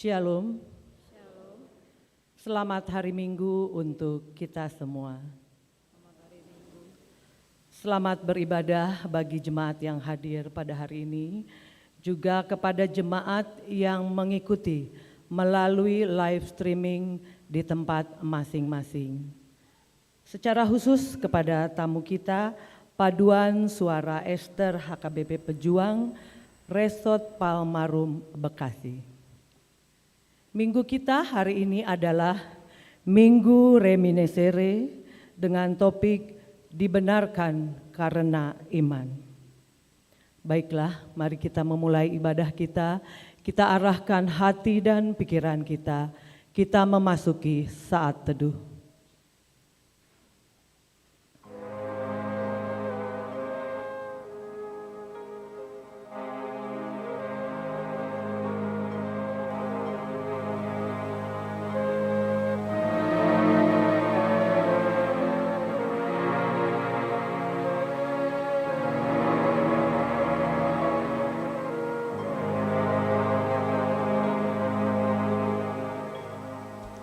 Shalom. Selamat hari Minggu untuk kita semua. Selamat beribadah bagi jemaat yang hadir pada hari ini, juga kepada jemaat yang mengikuti melalui live streaming di tempat masing-masing. Secara khusus kepada tamu kita, Paduan Suara Ester HKBP Pejuang, Resort Palmarum, Bekasi. Minggu kita hari ini adalah Minggu Reminiscere dengan topik dibenarkan karena iman. Baiklah, mari kita memulai ibadah kita arahkan hati dan pikiran kita memasuki saat teduh.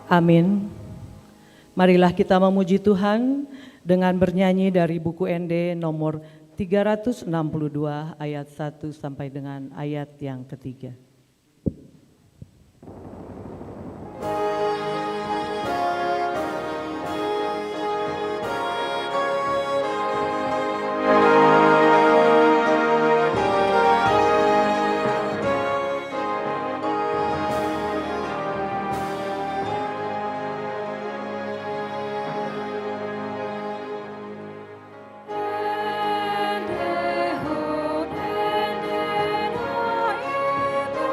Amin. Marilah kita memuji Tuhan dengan bernyanyi dari buku ND nomor 362 ayat 1 sampai dengan ayat yang ketiga. Dende ho, dende no,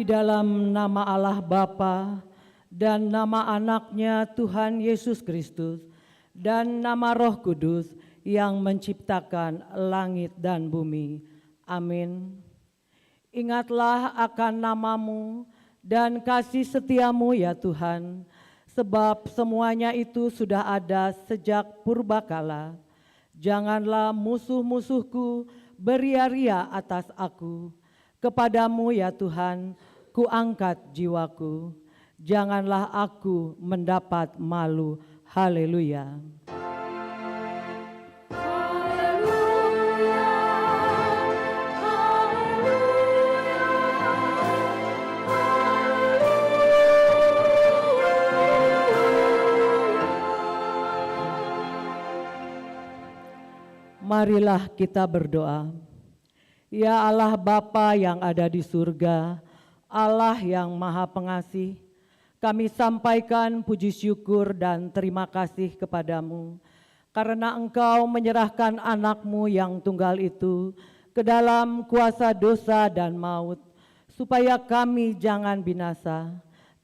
dalam nama Allah Bapa dan nama anaknya Tuhan Yesus Kristus dan nama Roh Kudus yang menciptakan langit dan bumi. Amin. Ingatlah akan namamu dan kasih setiamu ya Tuhan, sebab semuanya itu sudah ada sejak purbakala. Janganlah musuh-musuhku beria-ria atas aku. Kepadamu ya Tuhan, kuangkat jiwaku. Janganlah aku mendapat malu. Haleluya. Marilah kita berdoa. Ya Allah Bapa yang ada di surga, Allah yang Maha Pengasih, kami sampaikan puji syukur dan terima kasih kepadamu karena Engkau menyerahkan anak-Mu yang tunggal itu ke dalam kuasa dosa dan maut, supaya kami jangan binasa,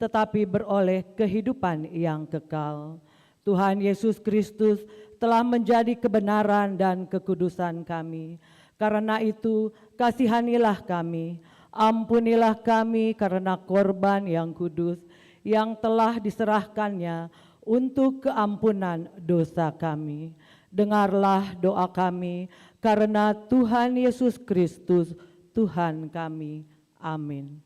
tetapi beroleh kehidupan yang kekal. Tuhan Yesus Kristus telah menjadi kebenaran dan kekudusan kami. Karena itu, kasihanilah kami, ampunilah kami karena korban yang kudus yang telah diserahkannya untuk keampunan dosa kami. Dengarlah doa kami karena Tuhan Yesus Kristus, Tuhan kami. Amin.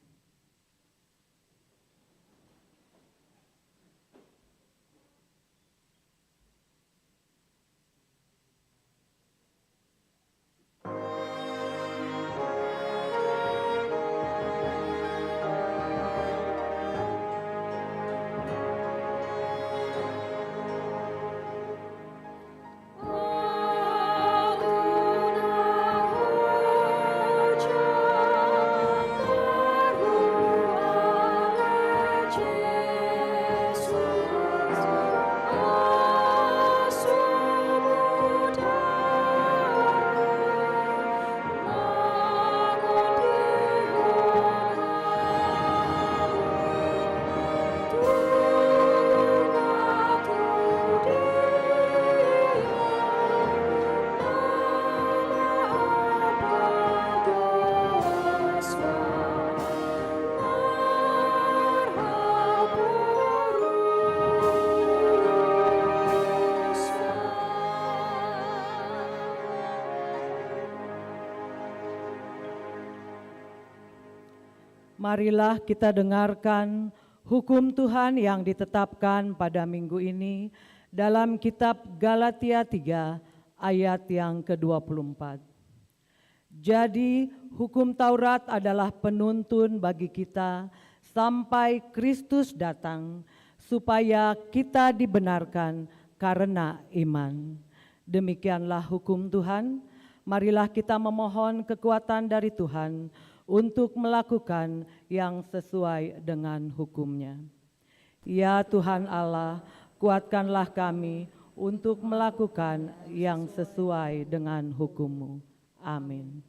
Marilah kita dengarkan hukum Tuhan yang ditetapkan pada minggu ini dalam kitab Galatia 3 ayat yang ke-24. Jadi hukum Taurat adalah penuntun bagi kita sampai Kristus datang, supaya kita dibenarkan karena iman. Demikianlah hukum Tuhan. Marilah kita memohon kekuatan dari Tuhan untuk melakukan yang sesuai dengan hukum-Nya. Ya Tuhan Allah, kuatkanlah kami untuk melakukan yang sesuai dengan hukum-Mu. Amin.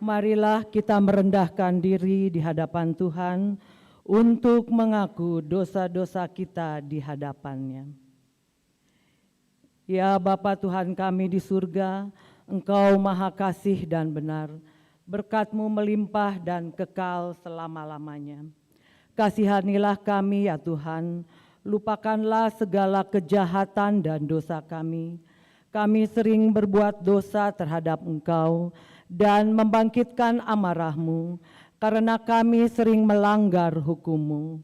Marilah kita merendahkan diri di hadapan Tuhan untuk mengaku dosa-dosa kita di hadapan-Nya. Ya Bapa Tuhan kami di surga, Engkau Maha Kasih dan benar, berkat-Mu melimpah dan kekal selama-lamanya. Kasihanilah kami ya Tuhan, lupakanlah segala kejahatan dan dosa kami. Kami sering berbuat dosa terhadap Engkau dan membangkitkan amarah-Mu, karena kami sering melanggar hukum-Mu.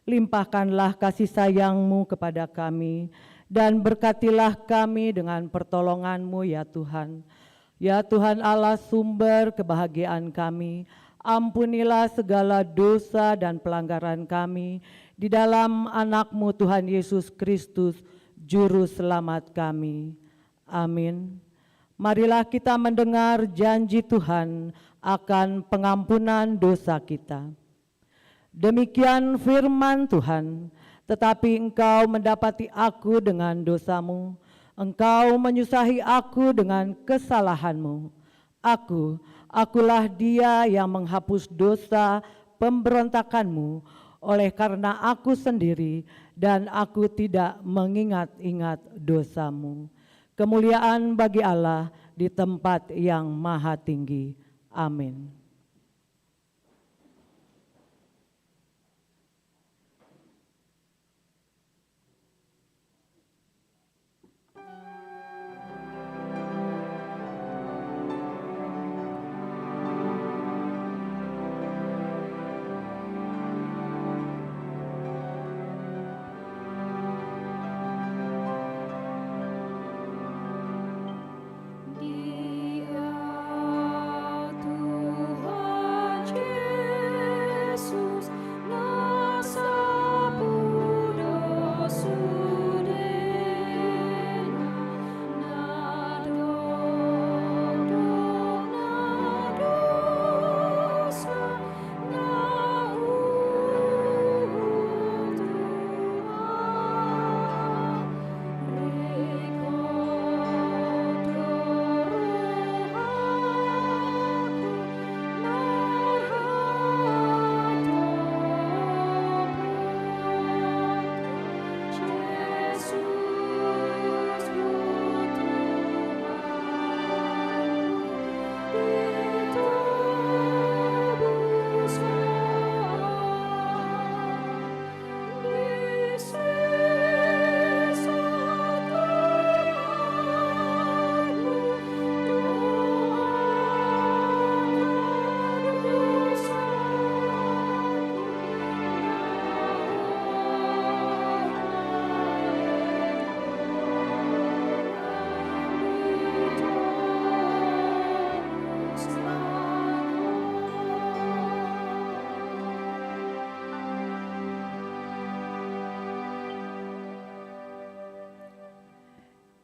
Limpahkanlah kasih sayang-Mu kepada kami, dan berkatilah kami dengan pertolongan-Mu ya Tuhan. Ya Tuhan Allah sumber kebahagiaan kami, ampunilah segala dosa dan pelanggaran kami di dalam anak-Mu Tuhan Yesus Kristus, Juru Selamat kami. Amin. Marilah kita mendengar janji Tuhan akan pengampunan dosa kita. Demikian firman Tuhan, tetapi engkau mendapati aku dengan dosamu, engkau menyusahi aku dengan kesalahanmu. Akulah dia yang menghapus dosa pemberontakanmu, oleh karena aku sendiri dan aku tidak mengingat-ingat dosamu. Kemuliaan bagi Allah di tempat yang maha tinggi. Amin.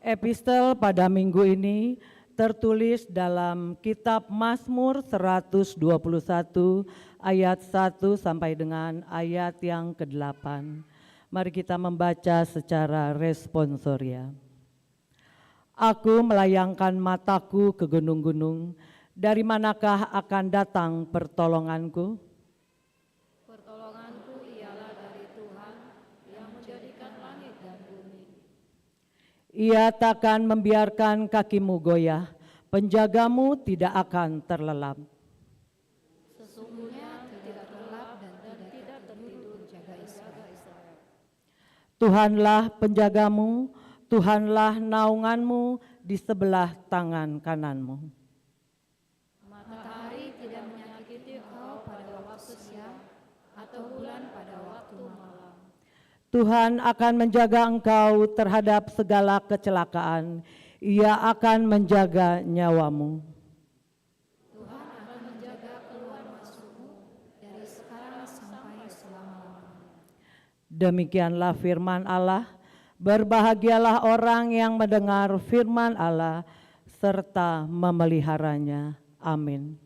Epistel pada minggu ini tertulis dalam kitab Mazmur 121 ayat 1 sampai dengan ayat yang ke-8. Mari kita membaca secara responsoria. Aku melayangkan mataku ke gunung-gunung, dari manakah akan datang pertolonganku? Pertolonganku ialah dari Tuhan yang menjadikan langit dan bumi. Ia takkan membiarkan kakimu goyah, penjagamu tidak akan terlelap. Sesungguhnya tidak terlelap dan tidak tertidur jaga Israel. Tuhanlah penjagamu, Tuhanlah naunganmu di sebelah tangan kananmu. Matahari tidak menyakiti kau pada waktu siang, atau bulan pada waktu malam. Tuhan akan menjaga engkau terhadap segala kecelakaan. Ia akan menjaga nyawamu. Tuhan akan menjaga keluar masukmu dari sekarang sampai selama-lamanya. Demikianlah firman Allah. Berbahagialah orang yang mendengar firman Allah serta memeliharanya. Amin.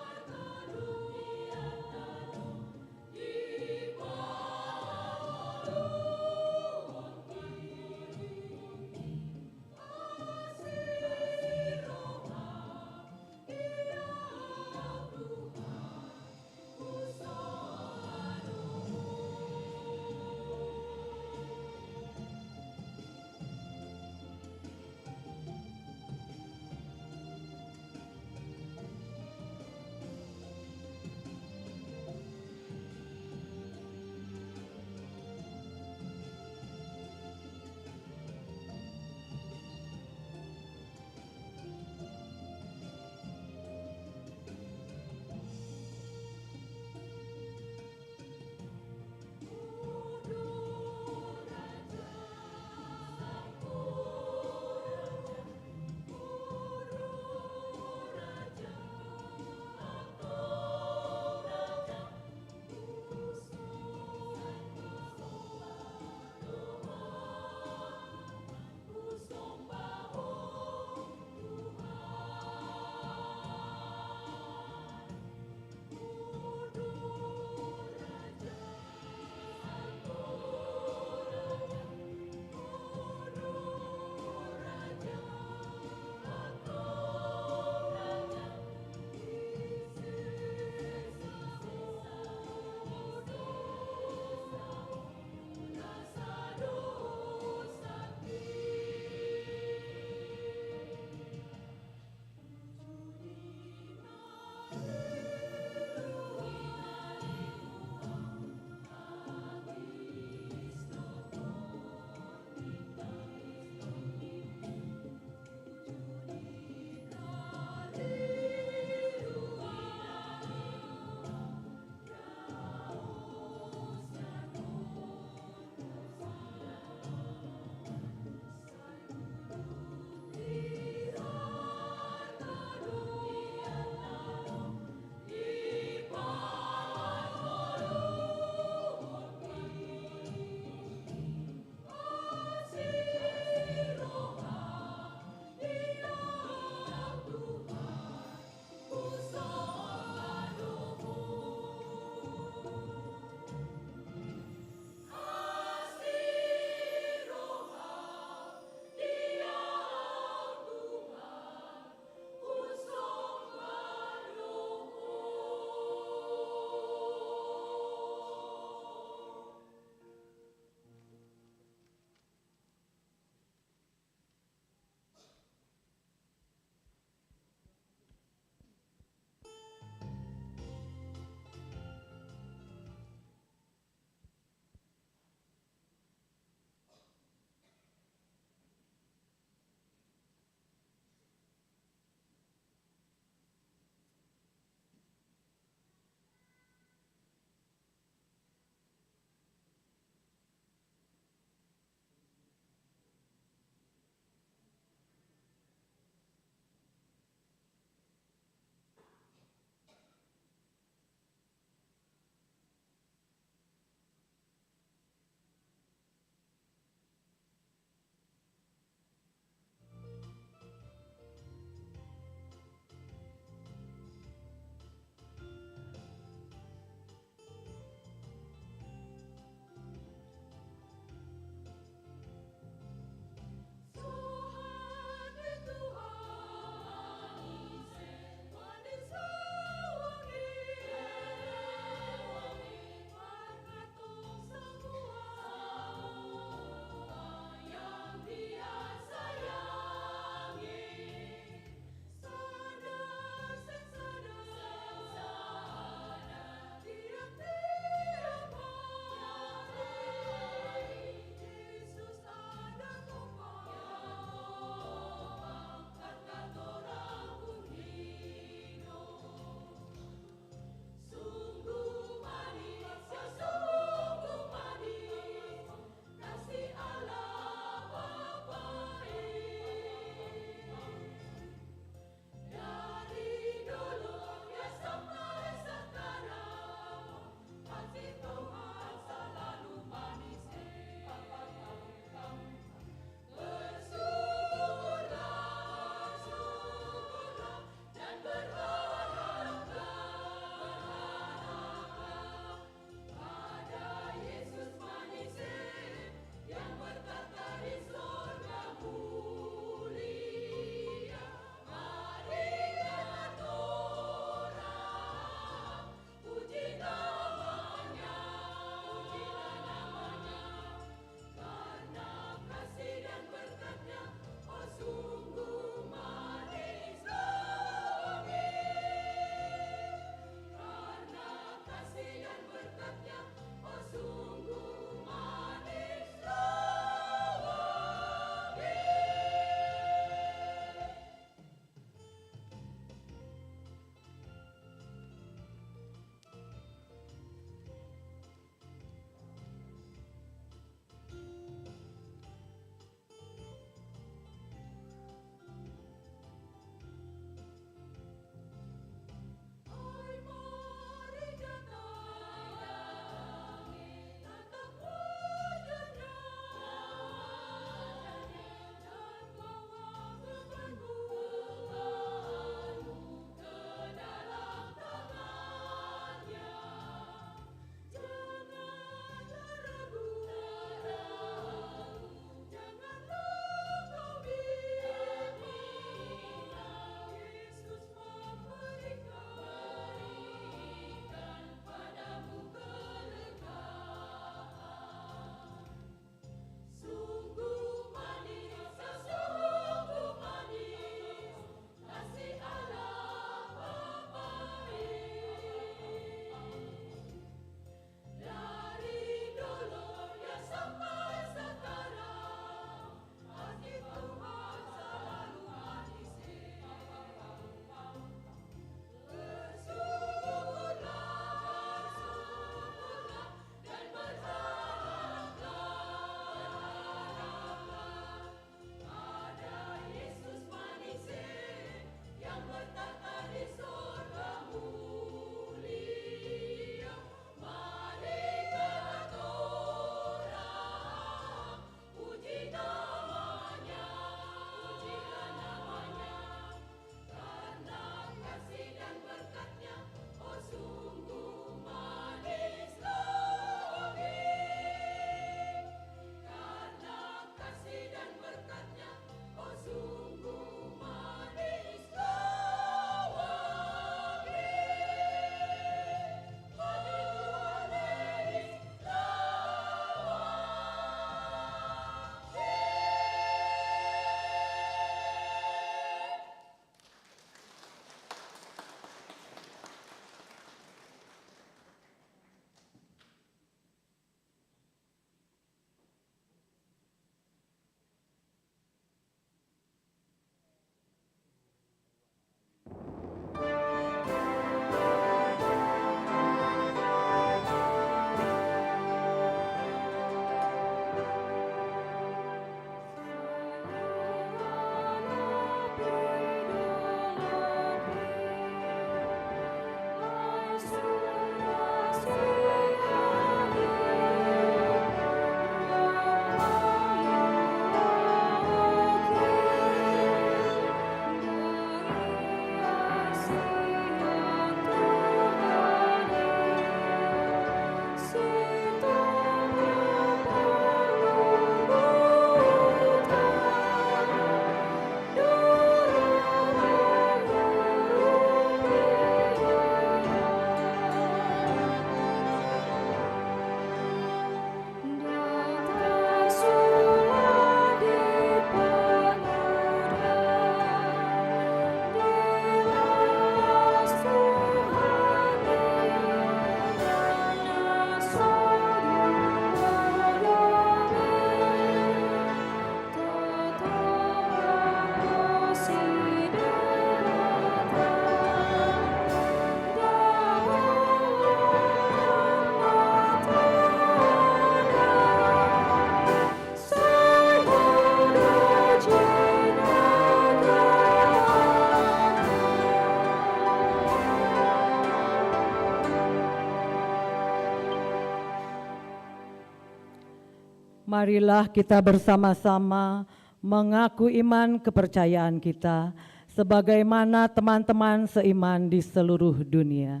Marilah kita bersama-sama mengaku iman kepercayaan kita sebagaimana teman-teman seiman di seluruh dunia.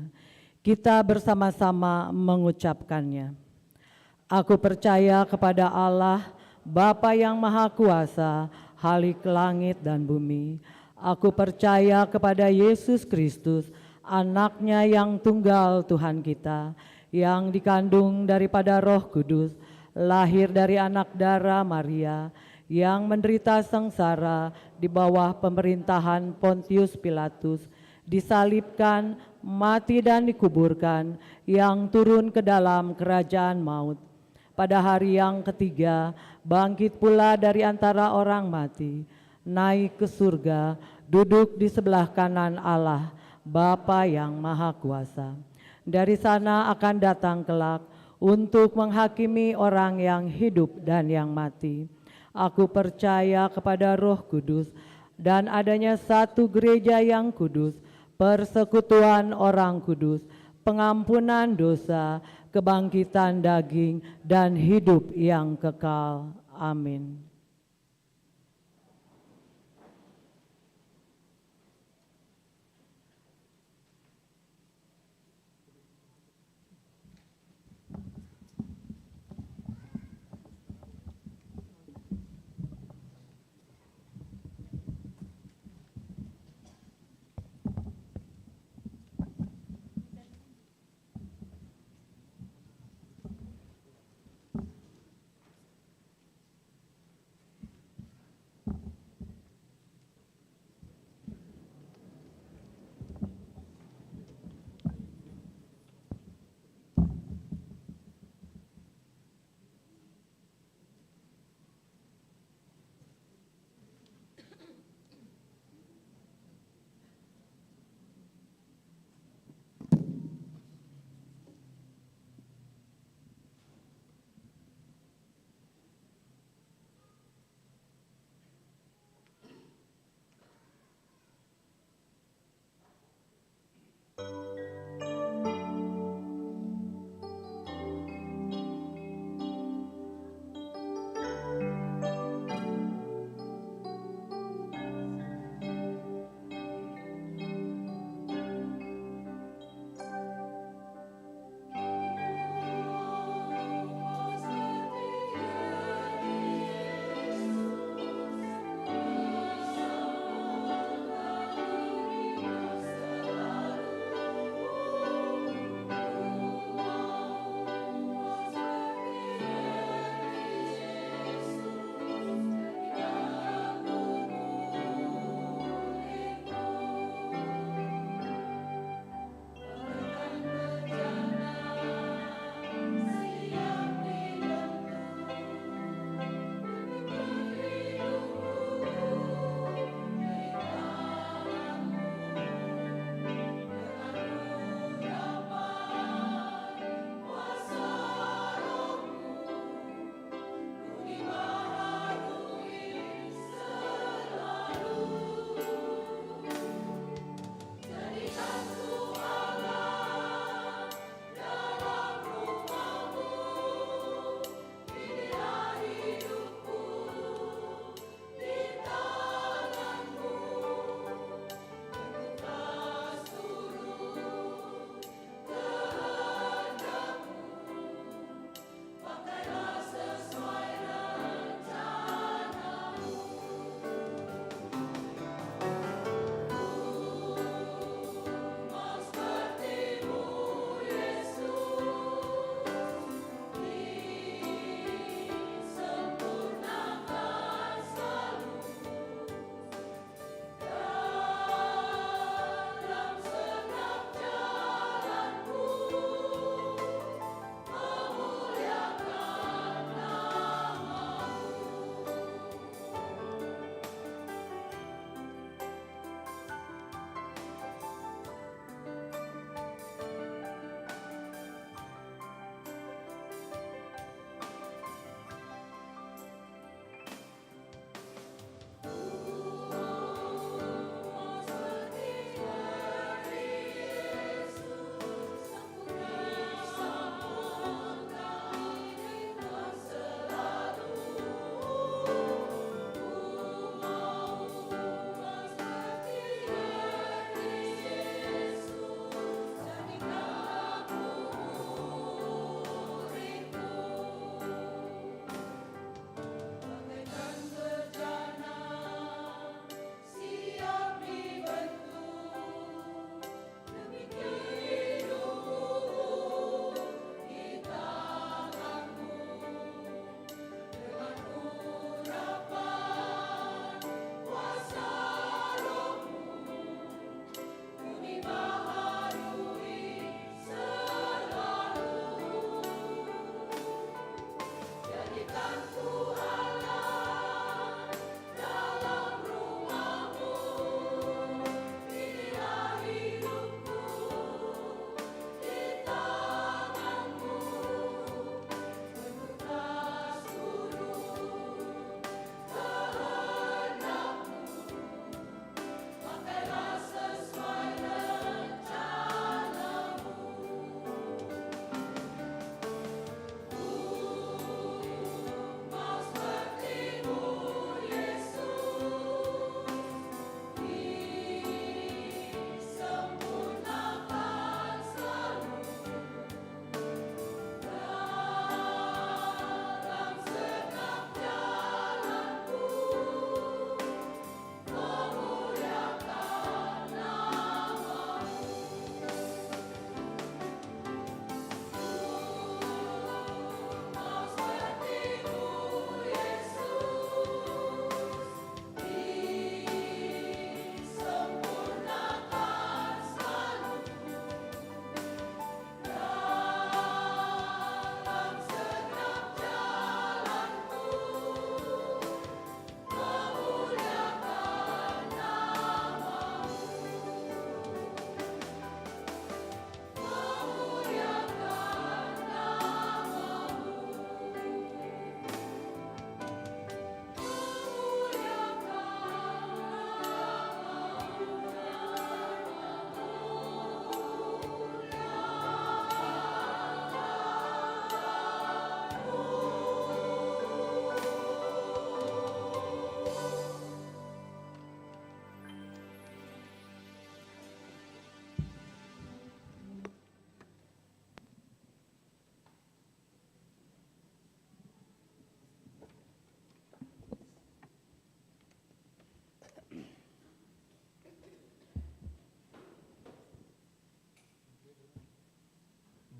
Kita bersama-sama mengucapkannya. Aku percaya kepada Allah, Bapa yang Maha Kuasa, Khalik langit dan bumi. Aku percaya kepada Yesus Kristus, Anaknya yang tunggal Tuhan kita, yang dikandung daripada Roh Kudus, lahir dari anak darah Maria, yang menderita sengsara di bawah pemerintahan Pontius Pilatus, disalibkan, mati dan dikuburkan, yang turun ke dalam kerajaan maut. Pada hari yang ketiga, bangkit pula dari antara orang mati, naik ke surga, duduk di sebelah kanan Allah, Bapa yang Maha Kuasa. Dari sana akan datang kelak untuk menghakimi orang yang hidup dan yang mati. Aku percaya kepada Roh Kudus dan adanya satu gereja yang kudus, persekutuan orang kudus, pengampunan dosa, kebangkitan daging, dan hidup yang kekal. Amin.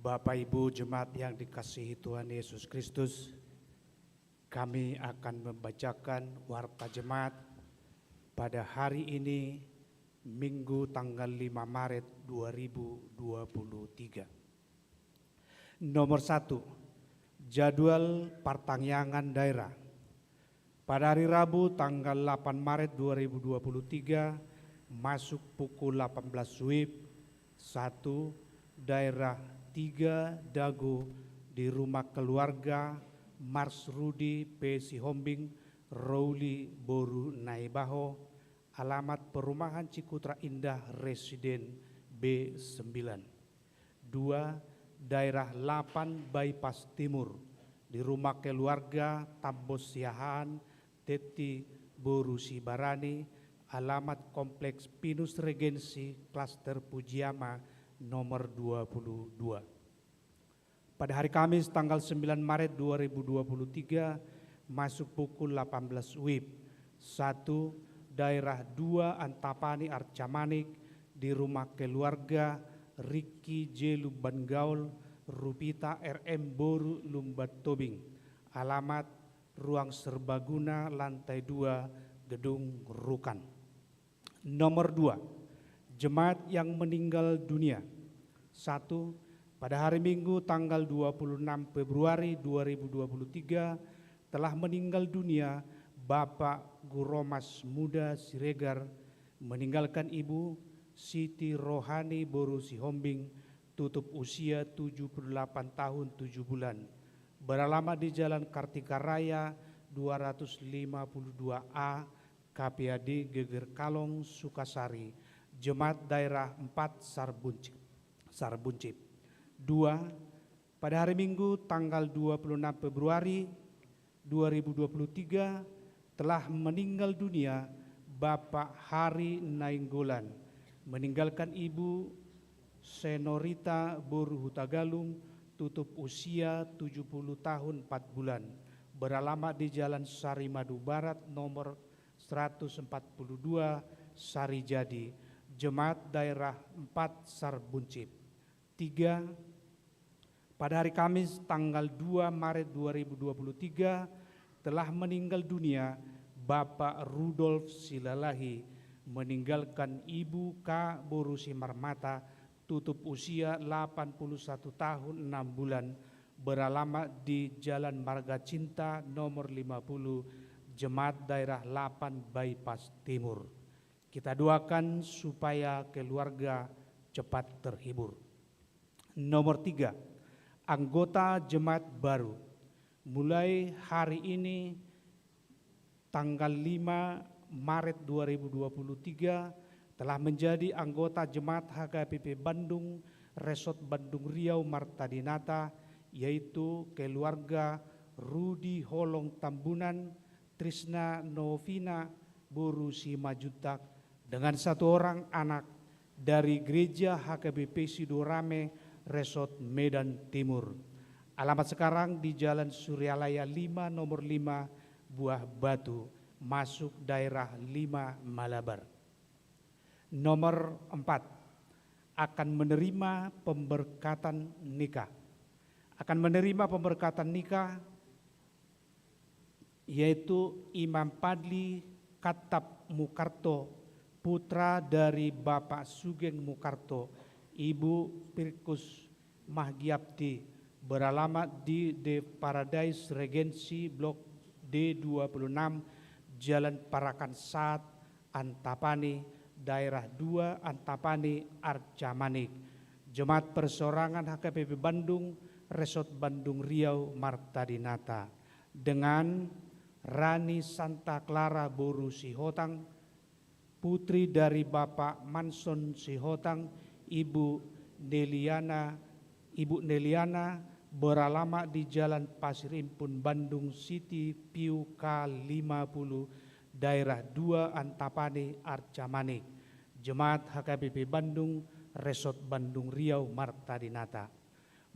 Bapak Ibu Jemaat yang dikasihi Tuhan Yesus Kristus, kami akan membacakan warta jemaat pada hari ini, Minggu tanggal 5 Maret 2023. Nomor 1, jadwal pertangyangan daerah. Pada hari Rabu tanggal 8 Maret 2023 masuk pukul 18 WIB 1 daerah 3 Dago di rumah keluarga Mars Rudi P. Sihombing, Rowli Boru Naibaho, alamat perumahan Cikutra Indah Residen B9. 2 daerah 8 Bypass Timur di rumah keluarga Tambos Siahaan Teti Boru Sibarani, alamat kompleks Pinus Regensi Klaster Pujiama nomor 22. Pada hari Kamis tanggal 9 Maret 2023 masuk pukul 18 WIB 1 daerah 2 Antapani Arcamanik di rumah keluarga Riki J. Lumbangaul Rupita RM Boru Lumbat Tobing, alamat ruang serbaguna lantai 2 Gedung Rukan. Nomor 2, jemaat yang meninggal dunia. 1. Pada hari Minggu tanggal 26 Februari 2023 telah meninggal dunia Bapak Guromas Muda Siregar, meninggalkan Ibu Siti Rohani Boru Sihombing, tutup usia 78 tahun 7 bulan, beralamat di Jalan Kartika Raya 252A, KPAD Geger Kalong, Sukasari, Jemaat Daerah 4 Sarbuncip. 2. Pada hari Minggu tanggal 26 Februari 2023 telah meninggal dunia Bapak Hari Nainggolan, meninggalkan Ibu Senorita Boru Hutagalung, tutup usia 70 tahun 4 bulan, beralamat di Jalan Sarimadu Barat nomor 142 Sarijadi, Jemaat Daerah 4 Sarbuncip. 3. Pada hari Kamis tanggal 2 Maret 2023 telah meninggal dunia Bapak Rudolf Silalahi, meninggalkan Ibu K. Boru Simarmata, tutup usia 81 tahun 6 bulan, beralamat di Jalan Marga Cinta nomor 50, Jemaat Daerah 8 Bypass Timur. Kita doakan supaya keluarga cepat terhibur. Nomor 3, anggota jemaat baru. Mulai hari ini tanggal 5 Maret 2023 telah menjadi anggota jemaat HKBP Bandung, Resort Bandung Riau Marta Dinata, yaitu keluarga Rudi Holong Tambunan, Trisna Novina Boru Simajutak, dengan 1 orang anak dari gereja HKBP Sidorame Resort Medan Timur. Alamat sekarang di Jalan Suryalaya 5 nomor 5 Buah Batu, masuk daerah 5 Malabar. Nomor 4, akan menerima pemberkatan nikah. Akan menerima pemberkatan nikah yaitu Imam Padli Katab Mukarto, putra dari Bapak Sugeng Mukarto, Ibu Pirkus Mahgiapti, beralamat di The Paradise Regency Blok D26, Jalan Parakan Sat, Antapani, daerah 2 Antapani, Arcamanik. Jemaat Persorangan HKBP Bandung, Resort Bandung Riau Marta Dinata, dengan Rani Santa Clara Boru Sihotang, putri dari Bapak Manson Sihotang, Ibu Neliana, beralamat di Jalan Pasir Impun Bandung City Piu K50, daerah 2 Antapani, Arcamanik. Jemaat HKBP Bandung, Resort Bandung Riau Marta Dinata.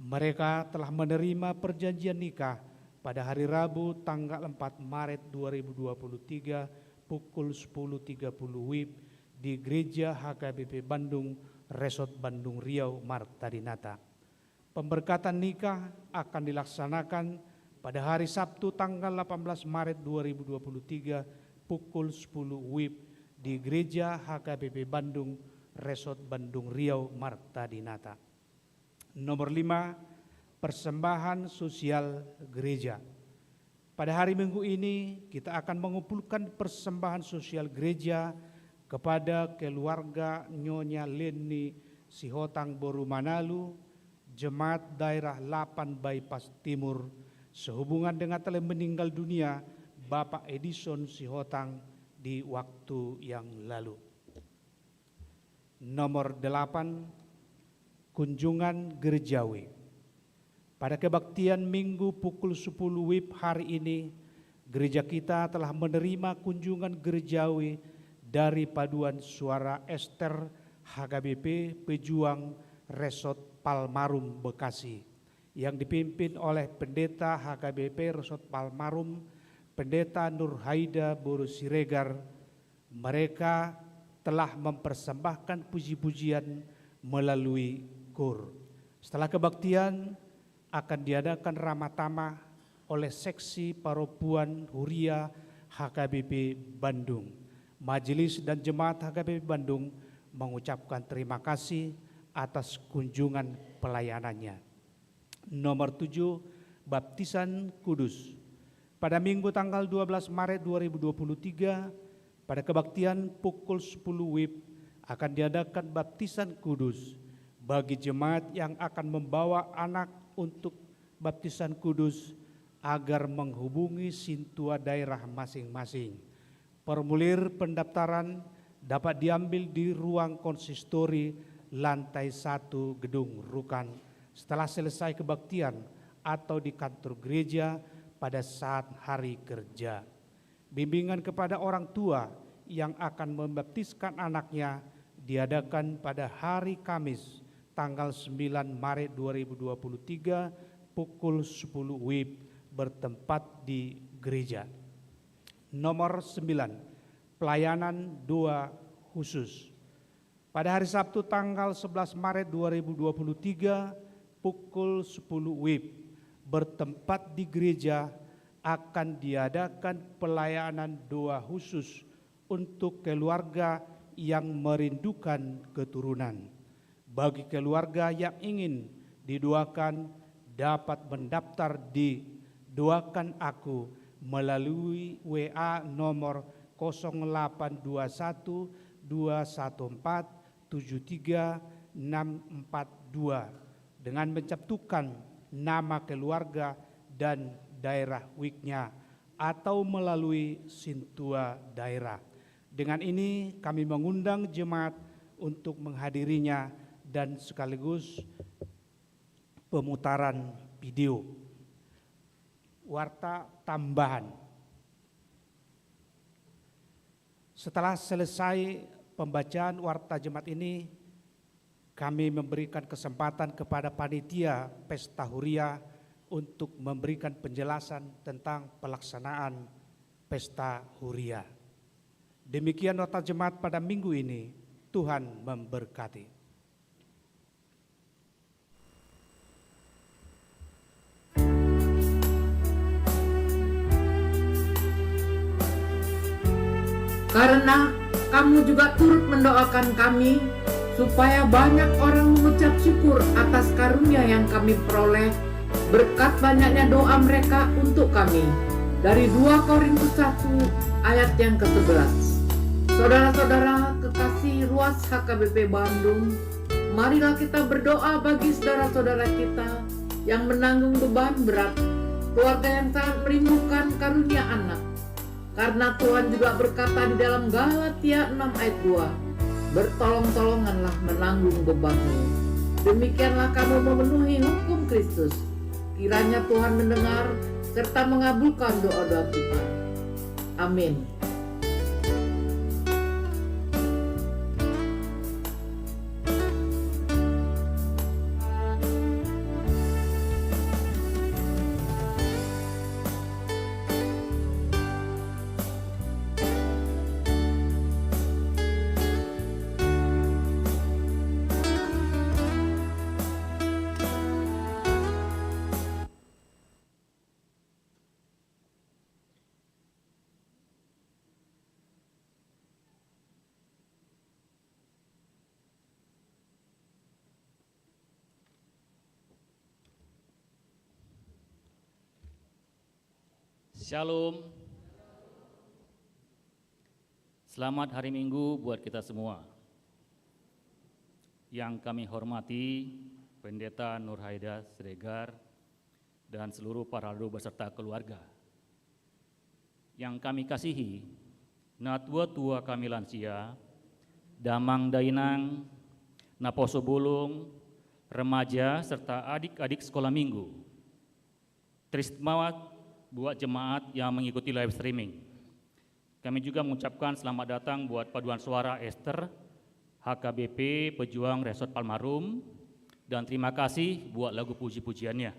Mereka telah menerima perjanjian nikah pada hari Rabu tanggal 4 Maret 2023 pukul 10.30 WIB di Gereja HKBP Bandung, Resort Bandung Riau Marta Dinata. Pemberkatan nikah akan dilaksanakan pada hari Sabtu tanggal 18 Maret 2023 pukul 10 WIB di Gereja HKBP Bandung, Resort Bandung Riau Marta Dinata. Nomor 5, persembahan sosial gereja. Pada hari Minggu ini kita akan mengumpulkan persembahan sosial gereja kepada keluarga Nyonya Leni Sihotang Boru Manalu, Jemaat Daerah 8 Bypass Timur, sehubungan dengan telah meninggal dunia Bapak Edison Sihotang di waktu yang lalu. Nomor 8, kunjungan gerejawi. Pada kebaktian Minggu pukul 10 WIB hari ini, gereja kita telah menerima kunjungan gerejawi dari Paduan Suara Ester HKBP Pejuang Resort Palmarum Bekasi, yang dipimpin oleh Pendeta HKBP Resort Palmarum, Pendeta Nur Haida Boru Siregar. Mereka telah mempersembahkan puji-pujian melalui KUR. Setelah kebaktian akan diadakan ramah tamah oleh Seksi Paropuan Huria HKBP Bandung. Majelis dan Jemaat HKBP Bandung mengucapkan terima kasih atas kunjungan pelayanannya. Nomor 7, baptisan kudus. Pada Minggu tanggal 12 Maret 2023, pada kebaktian pukul 10 WIB akan diadakan baptisan kudus bagi jemaat yang akan membawa anak untuk baptisan kudus agar menghubungi sintua daerah masing-masing. Formulir pendaftaran dapat diambil di ruang konsistori lantai 1 Gedung Rukan setelah selesai kebaktian atau di kantor gereja pada saat hari kerja. Bimbingan kepada orang tua yang akan membaptiskan anaknya diadakan pada hari Kamis tanggal 9 Maret 2023 pukul 10 WIB bertempat di gereja. Nomor 9, pelayanan doa khusus. Pada hari Sabtu tanggal 11 Maret 2023 pukul 10 WIB bertempat di gereja akan diadakan pelayanan doa khusus untuk keluarga yang merindukan keturunan. Bagi keluarga yang ingin didoakan dapat mendaftar di Doakan Aku melalui WA nomor 0821 214 73642 dengan mencantumkan nama keluarga dan daerah WIK-nya atau melalui Sintua daerah. Dengan ini kami mengundang jemaat untuk menghadirinya dan sekaligus pemutaran video. Warta tambahan. Setelah selesai pembacaan warta jemaat ini, kami memberikan kesempatan kepada panitia Pesta Huria untuk memberikan penjelasan tentang pelaksanaan Pesta Huria. Demikian nota jemaat pada minggu ini. Tuhan memberkati. Karena kamu juga turut mendoakan kami, supaya banyak orang mengucap syukur atas karunia yang kami peroleh, berkat banyaknya doa mereka untuk kami. Dari 2 Korintus 1 ayat yang ke-11. Saudara-saudara kekasih Ruas HKBP Bandung, marilah kita berdoa bagi saudara-saudara kita yang menanggung beban berat, keluarga yang sangat merindukan karunia anak. Karena Tuhan juga berkata di dalam Galatia 6 ayat 2, bertolong-tolonganlah menanggung bebanmu. Demikianlah kamu memenuhi hukum Kristus. Kiranya Tuhan mendengar serta mengabulkan doa-doa kita. Amin. Shalom. Selamat hari Minggu buat kita semua. Yang kami hormati Pendeta Nurhaida Siregar dan seluruh para roh beserta keluarga. Yang kami kasihi Natua tua kami lansia, Damang Dainang, Naposo Bulung, remaja serta adik-adik sekolah minggu. Trismawat buat jemaat yang mengikuti live streaming. Kami juga mengucapkan selamat datang buat paduan suara Esther, HKBP Pejuang Resort Palmarum, dan terima kasih buat lagu puji-pujiannya.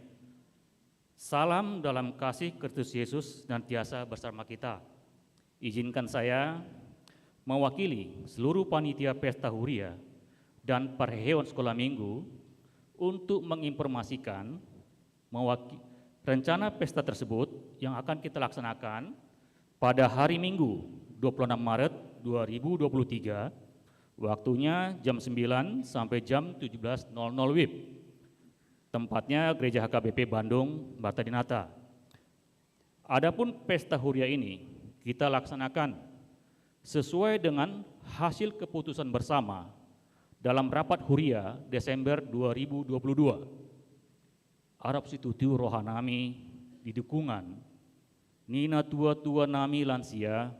Salam dalam kasih Kristus Yesus dan tiasa bersama kita. Izinkan saya mewakili seluruh panitia Pesta Huria dan Perhewan Sekolah Minggu untuk menginformasikan rencana pesta tersebut yang akan kita laksanakan pada hari Minggu 26 Maret 2023, waktunya jam 9 sampai jam 17.00 WIB. Tempatnya Gereja HKBP Bandung, Marta Dinata. Adapun Pesta Huria ini kita laksanakan sesuai dengan hasil keputusan bersama dalam rapat Huria Desember 2022. Arab situtu rohanami di dukungan Nina tua-tua nami lansia,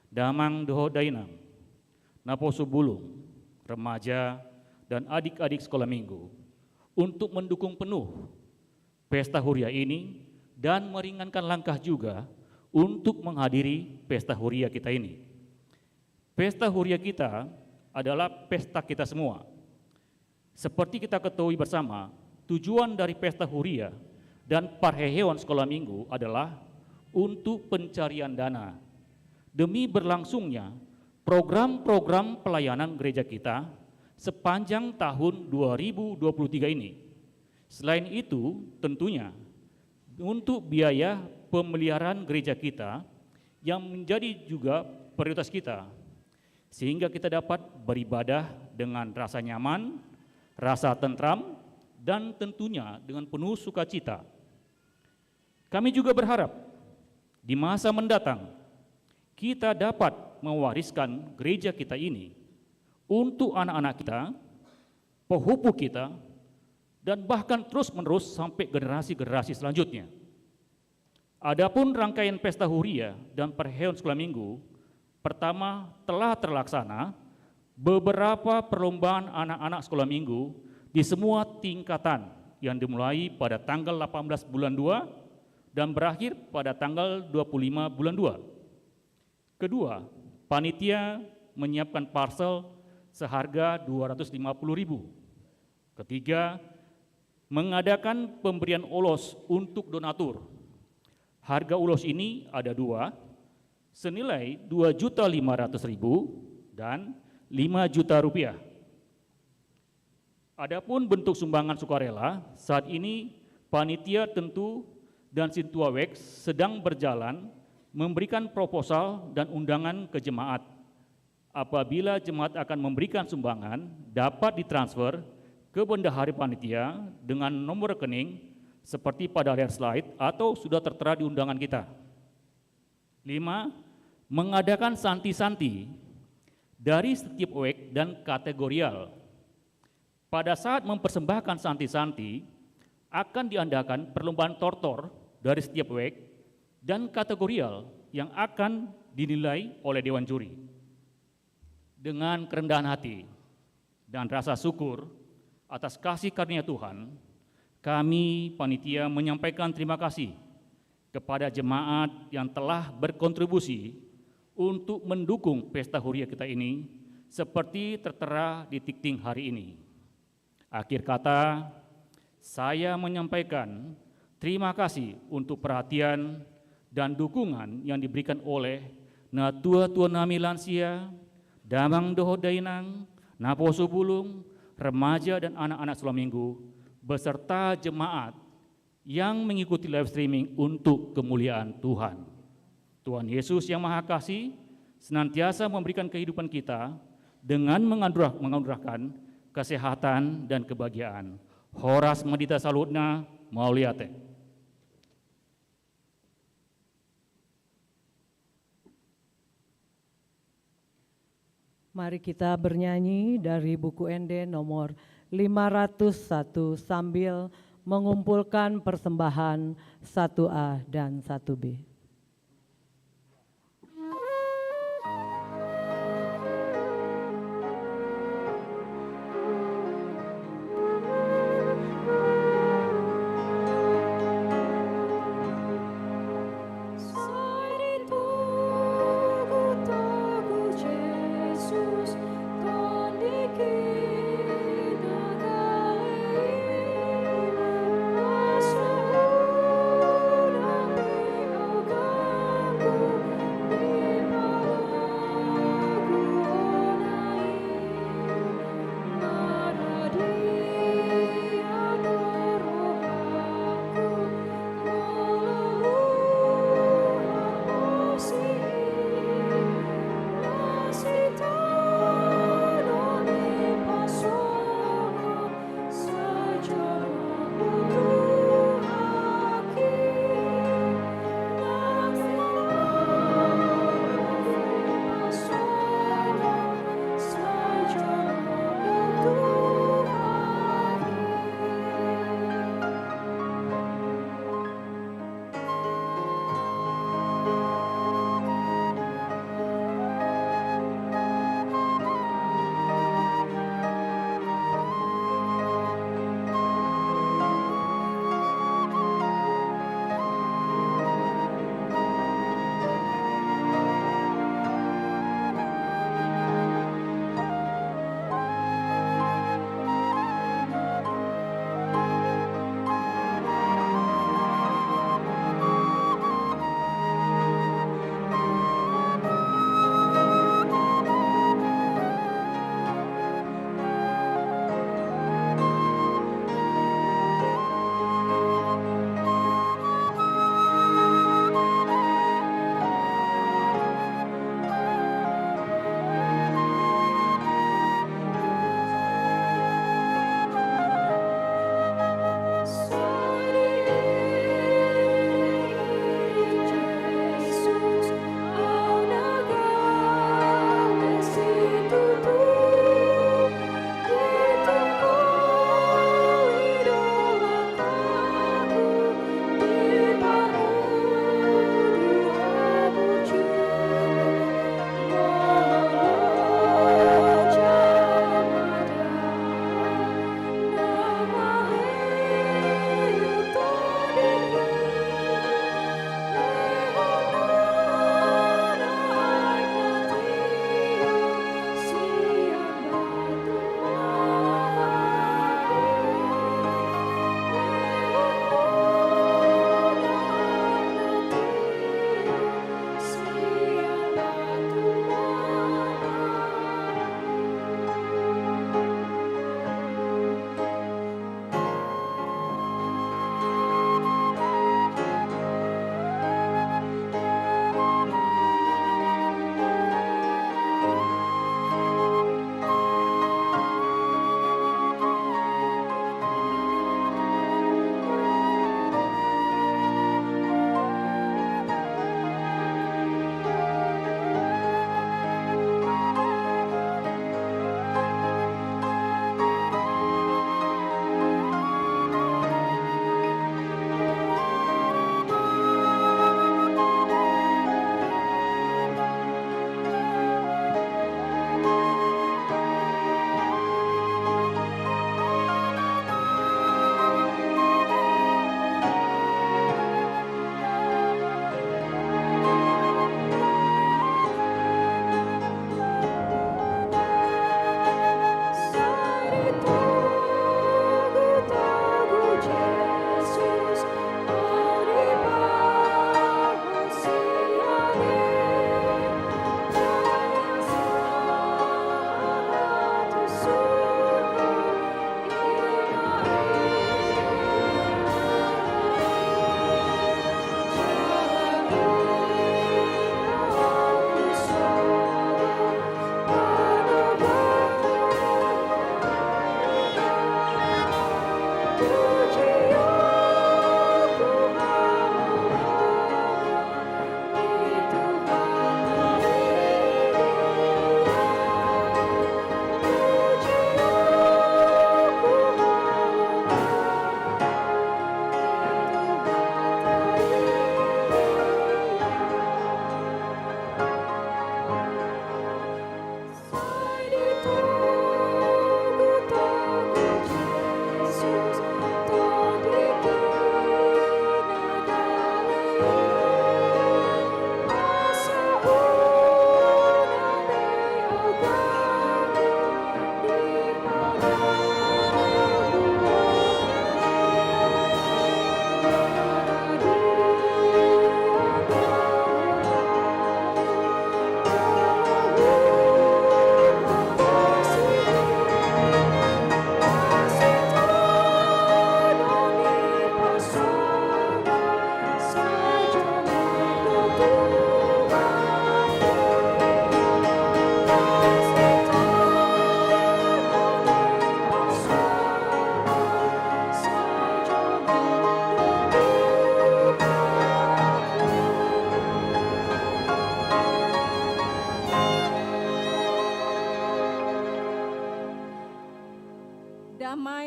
Damang doho dainam, Naposo Bulung, remaja, dan adik-adik sekolah minggu untuk mendukung penuh Pesta Huria ini dan meringankan langkah juga untuk menghadiri Pesta Huria kita ini. Pesta Huria kita adalah pesta kita semua. Seperti kita ketahui bersama, tujuan dari Pesta Huria dan Perhewan Sekolah Minggu adalah untuk pencarian dana demi berlangsungnya program-program pelayanan gereja kita sepanjang tahun 2023 ini. Selain itu, tentunya untuk biaya pemeliharaan gereja kita yang menjadi juga prioritas kita, sehingga kita dapat beribadah dengan rasa nyaman, rasa tentram, dan tentunya dengan penuh sukacita. Kami juga berharap di masa mendatang kita dapat mewariskan gereja kita ini untuk anak-anak kita, pehupu kita, dan bahkan terus-menerus sampai generasi-generasi selanjutnya. Adapun rangkaian pesta huria dan perayaan sekolah minggu pertama telah terlaksana beberapa perlombaan anak-anak sekolah minggu di semua tingkatan yang dimulai pada tanggal 18 bulan 2 dan berakhir pada tanggal 25 bulan 2. Kedua, panitia menyiapkan parcel seharga 250.000. Ketiga, mengadakan pemberian ulos untuk donatur. Harga ulos ini ada dua, senilai 2.500.000 dan 5 juta rupiah. Adapun bentuk sumbangan sukarela, saat ini panitia tentu dan Sintuawex sedang berjalan memberikan proposal dan undangan ke jemaat. Apabila jemaat akan memberikan sumbangan, dapat ditransfer ke bendahari panitia dengan nomor rekening seperti pada layar slide atau sudah tertera di undangan kita. 5. Mengadakan santi-santi dari setiap WEK dan kategorial. Pada saat mempersembahkan santi-santi, akan diadakan perlombaan tortor dari setiap WEK dan kategorial yang akan dinilai oleh Dewan Juri. Dengan kerendahan hati dan rasa syukur atas kasih karunia Tuhan, kami panitia menyampaikan terima kasih kepada jemaat yang telah berkontribusi untuk mendukung pesta huria kita ini seperti tertera di tikting hari ini. Akhir kata, saya menyampaikan terima kasih untuk perhatian dan dukungan yang diberikan oleh na tua-tua nami lansia, damang doho dainang, naposo bulung, remaja dan anak-anak sekolah minggu, beserta jemaat yang mengikuti live streaming untuk kemuliaan Tuhan. Tuhan Yesus yang Maha Kasih senantiasa memberikan kehidupan kita dengan menganugerahkan kesehatan dan kebahagiaan. Horas medita salutna mauliate. Mari kita bernyanyi dari buku ND nomor 501 sambil mengumpulkan persembahan 1A dan 1B. Oh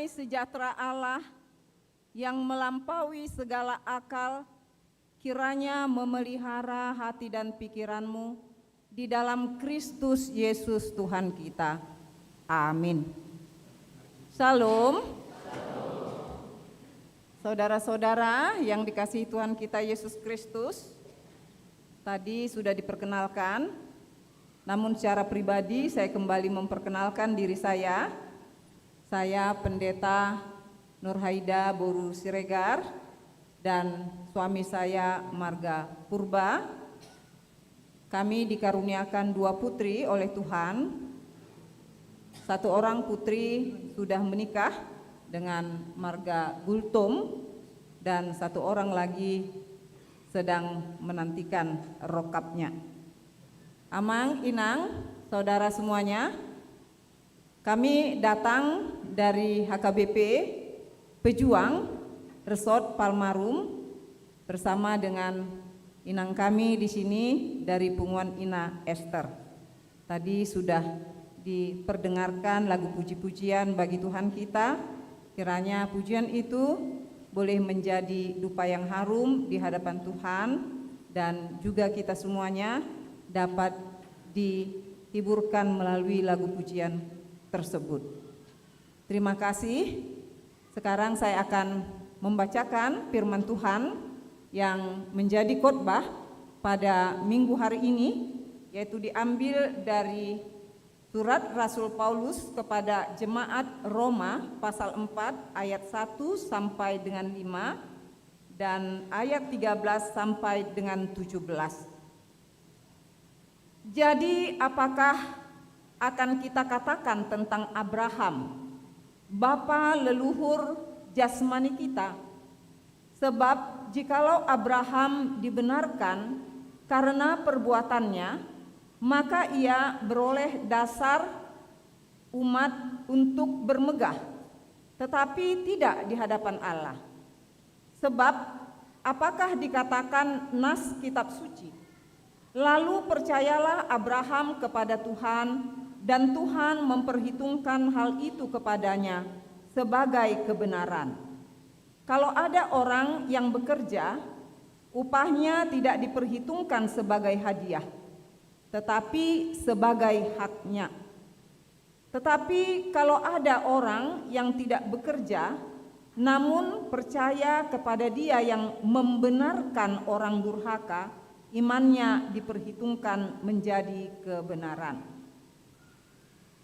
damai sejahtera Allah yang melampaui segala akal, kiranya memelihara hati dan pikiranmu di dalam Kristus Yesus Tuhan kita. Amin. Shalom. Saudara-saudara yang dikasihi Tuhan kita Yesus Kristus, tadi sudah diperkenalkan, namun secara pribadi saya kembali memperkenalkan diri saya. Saya Pendeta Nurhaida Boru Siregar dan suami saya Marga Purba. Kami dikaruniakan 2 putri oleh Tuhan. 1 orang putri sudah menikah dengan Marga Gultum dan 1 orang lagi sedang menantikan rokapnya. Amang, Inang, saudara semuanya, kami datang dari HKBP Pejuang Resort Palmarum bersama dengan inang kami di sini dari Punguan Ina Esther. Tadi sudah diperdengarkan lagu puji-pujian bagi Tuhan kita. Kiranya pujian itu boleh menjadi dupa yang harum di hadapan Tuhan dan juga kita semuanya dapat dihiburkan melalui lagu pujian tersebut. Terima kasih. Sekarang saya akan membacakan firman Tuhan yang menjadi khotbah pada minggu hari ini, yaitu diambil dari surat Rasul Paulus kepada jemaat Roma pasal 4 ayat 1 sampai dengan 5 dan ayat 13 sampai dengan 17. Jadi apakah akan kita katakan tentang Abraham, bapa leluhur jasmani kita? Sebab jikalau Abraham dibenarkan karena perbuatannya, maka ia beroleh dasar umat untuk bermegah, tetapi tidak di hadapan Allah. Sebab apakah dikatakan nas kitab suci? Lalu percayalah Abraham kepada Tuhan, dan Tuhan memperhitungkan hal itu kepadanya sebagai kebenaran. Kalau ada orang yang bekerja, upahnya tidak diperhitungkan sebagai hadiah, tetapi sebagai haknya. Tetapi kalau ada orang yang tidak bekerja, namun percaya kepada Dia yang membenarkan orang durhaka, imannya diperhitungkan menjadi kebenaran.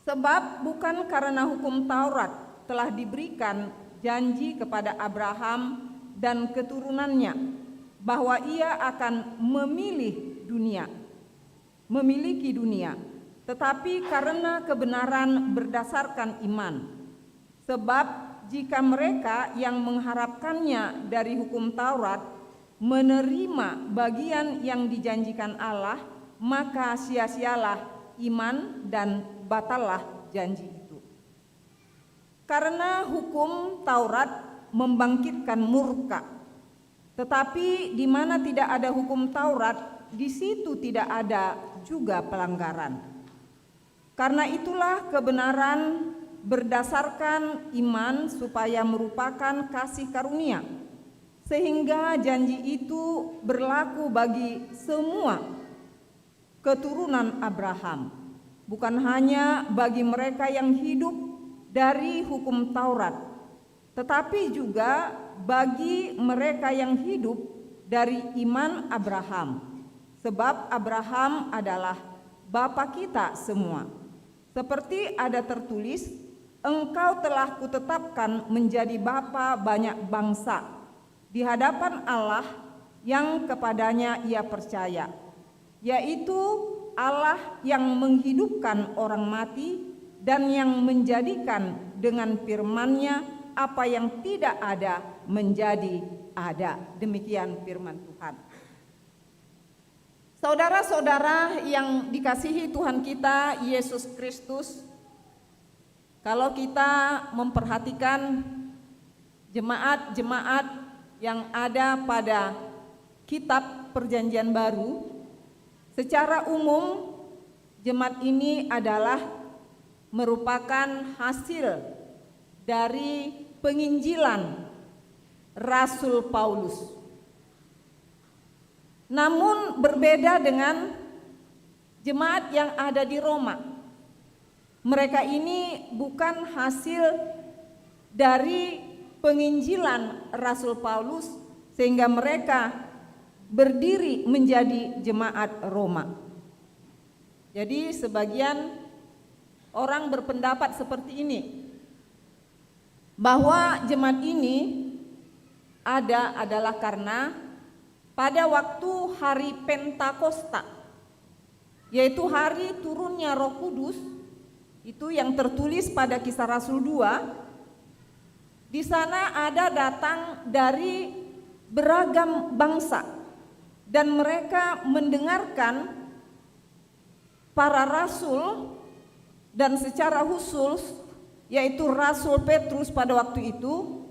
Sebab bukan karena hukum Taurat telah diberikan janji kepada Abraham dan keturunannya bahwa ia akan memiliki dunia, tetapi karena kebenaran berdasarkan iman. Sebab jika mereka yang mengharapkannya dari hukum Taurat menerima bagian yang dijanjikan Allah, maka sia-sialah iman dan batallah janji itu. Karena hukum Taurat membangkitkan murka, tetapi di mana tidak ada hukum Taurat, di situ tidak ada juga pelanggaran. Karena itulah kebenaran berdasarkan iman supaya merupakan kasih karunia, sehingga janji itu berlaku bagi semua keturunan Abraham, bukan hanya bagi mereka yang hidup dari hukum Taurat, tetapi juga bagi mereka yang hidup dari iman Abraham. Sebab Abraham adalah bapa kita semua. Seperti ada tertulis, engkau telah kutetapkan menjadi bapa banyak bangsa di hadapan Allah yang kepadanya ia percaya, yaitu Allah yang menghidupkan orang mati dan yang menjadikan dengan firman-Nya apa yang tidak ada menjadi ada. Demikian firman Tuhan. Saudara-saudara yang dikasihi Tuhan kita Yesus Kristus, kalau kita memperhatikan jemaat-jemaat yang ada pada kitab Perjanjian Baru, secara umum jemaat ini adalah merupakan hasil dari penginjilan Rasul Paulus. Namun berbeda dengan jemaat yang ada di Roma. Mereka ini bukan hasil dari penginjilan Rasul Paulus sehingga mereka berdiri menjadi jemaat Roma. Jadi sebagian orang berpendapat seperti ini, bahwa jemaat ini adalah karena pada waktu hari Pentakosta, yaitu hari turunnya Roh Kudus, itu yang tertulis pada Kisah Rasul 2, di sana ada datang dari beragam bangsa dan mereka mendengarkan para rasul dan secara khusus yaitu Rasul Petrus pada waktu itu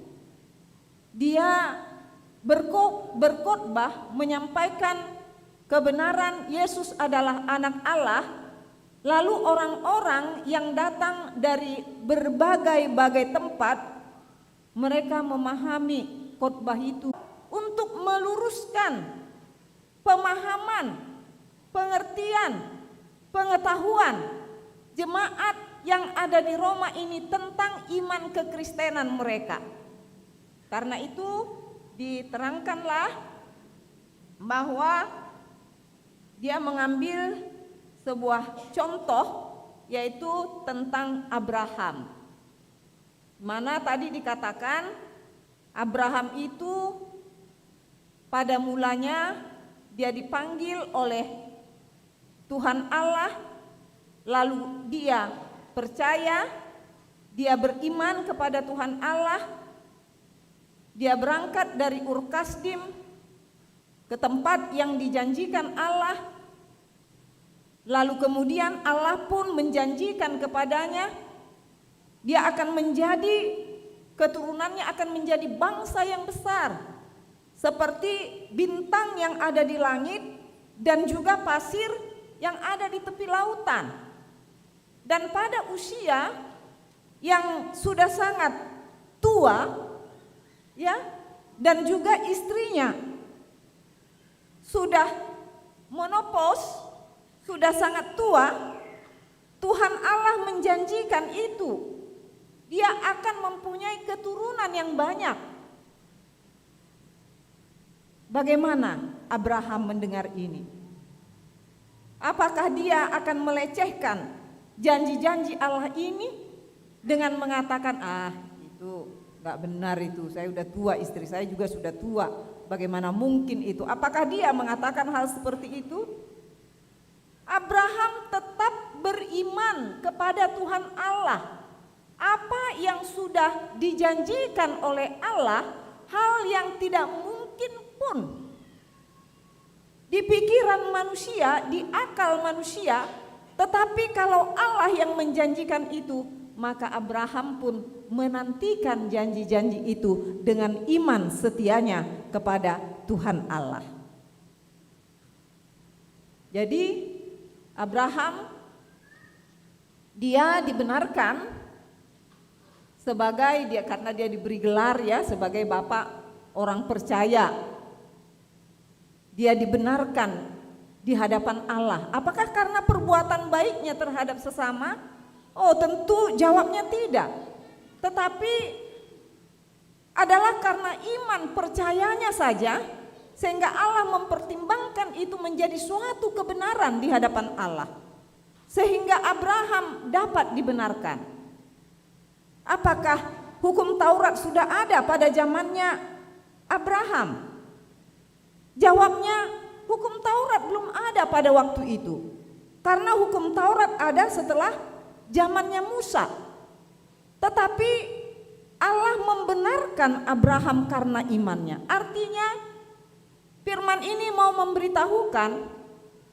dia berkhotbah menyampaikan kebenaran Yesus adalah anak Allah. Lalu orang-orang yang datang dari berbagai-bagai tempat mereka memahami khotbah itu untuk meluruskan pemahaman, pengertian, pengetahuan jemaat yang ada di Roma ini tentang iman kekristenan mereka. Karena itu diterangkanlah bahwa dia mengambil sebuah contoh yaitu tentang Abraham. Mana tadi dikatakan Abraham itu pada mulanya dia dipanggil oleh Tuhan Allah, lalu dia percaya, dia beriman kepada Tuhan Allah, dia berangkat dari Ur Kasdim ke tempat yang dijanjikan Allah, lalu kemudian Allah pun menjanjikan kepadanya dia akan menjadi, keturunannya akan menjadi bangsa yang besar seperti bintang yang ada di langit dan juga pasir yang ada di tepi lautan. Dan pada usia yang sudah sangat tua ya, dan juga istrinya sudah menopause, sudah sangat tua, Tuhan Allah menjanjikan itu dia akan mempunyai keturunan yang banyak. Bagaimana Abraham mendengar ini? Apakah dia akan melecehkan janji-janji Allah ini dengan mengatakan, itu gak benar itu, saya udah tua, istri saya juga sudah tua, bagaimana mungkin itu? Apakah dia mengatakan hal seperti itu? Abraham tetap beriman kepada Tuhan Allah. Apa yang sudah dijanjikan oleh Allah, hal yang tidak mungkin pun di pikiran manusia, di akal manusia, tetapi kalau Allah yang menjanjikan itu, maka Abraham pun menantikan janji-janji itu dengan iman setianya kepada Tuhan Allah. Jadi Abraham dia dibenarkan sebagai dia, karena dia diberi gelar ya sebagai bapak orang percaya. Dia dibenarkan di hadapan Allah. Apakah karena perbuatan baiknya terhadap sesama? Oh, tentu jawabnya tidak. Tetapi adalah karena iman percayanya saja sehingga Allah mempertimbangkan itu menjadi suatu kebenaran di hadapan Allah. Sehingga Abraham dapat dibenarkan. Apakah hukum Taurat sudah ada pada zamannya Abraham? Jawabnya, hukum Taurat belum ada pada waktu itu. Karena hukum Taurat ada setelah zamannya Musa. Tetapi Allah membenarkan Abraham karena imannya. Artinya firman ini mau memberitahukan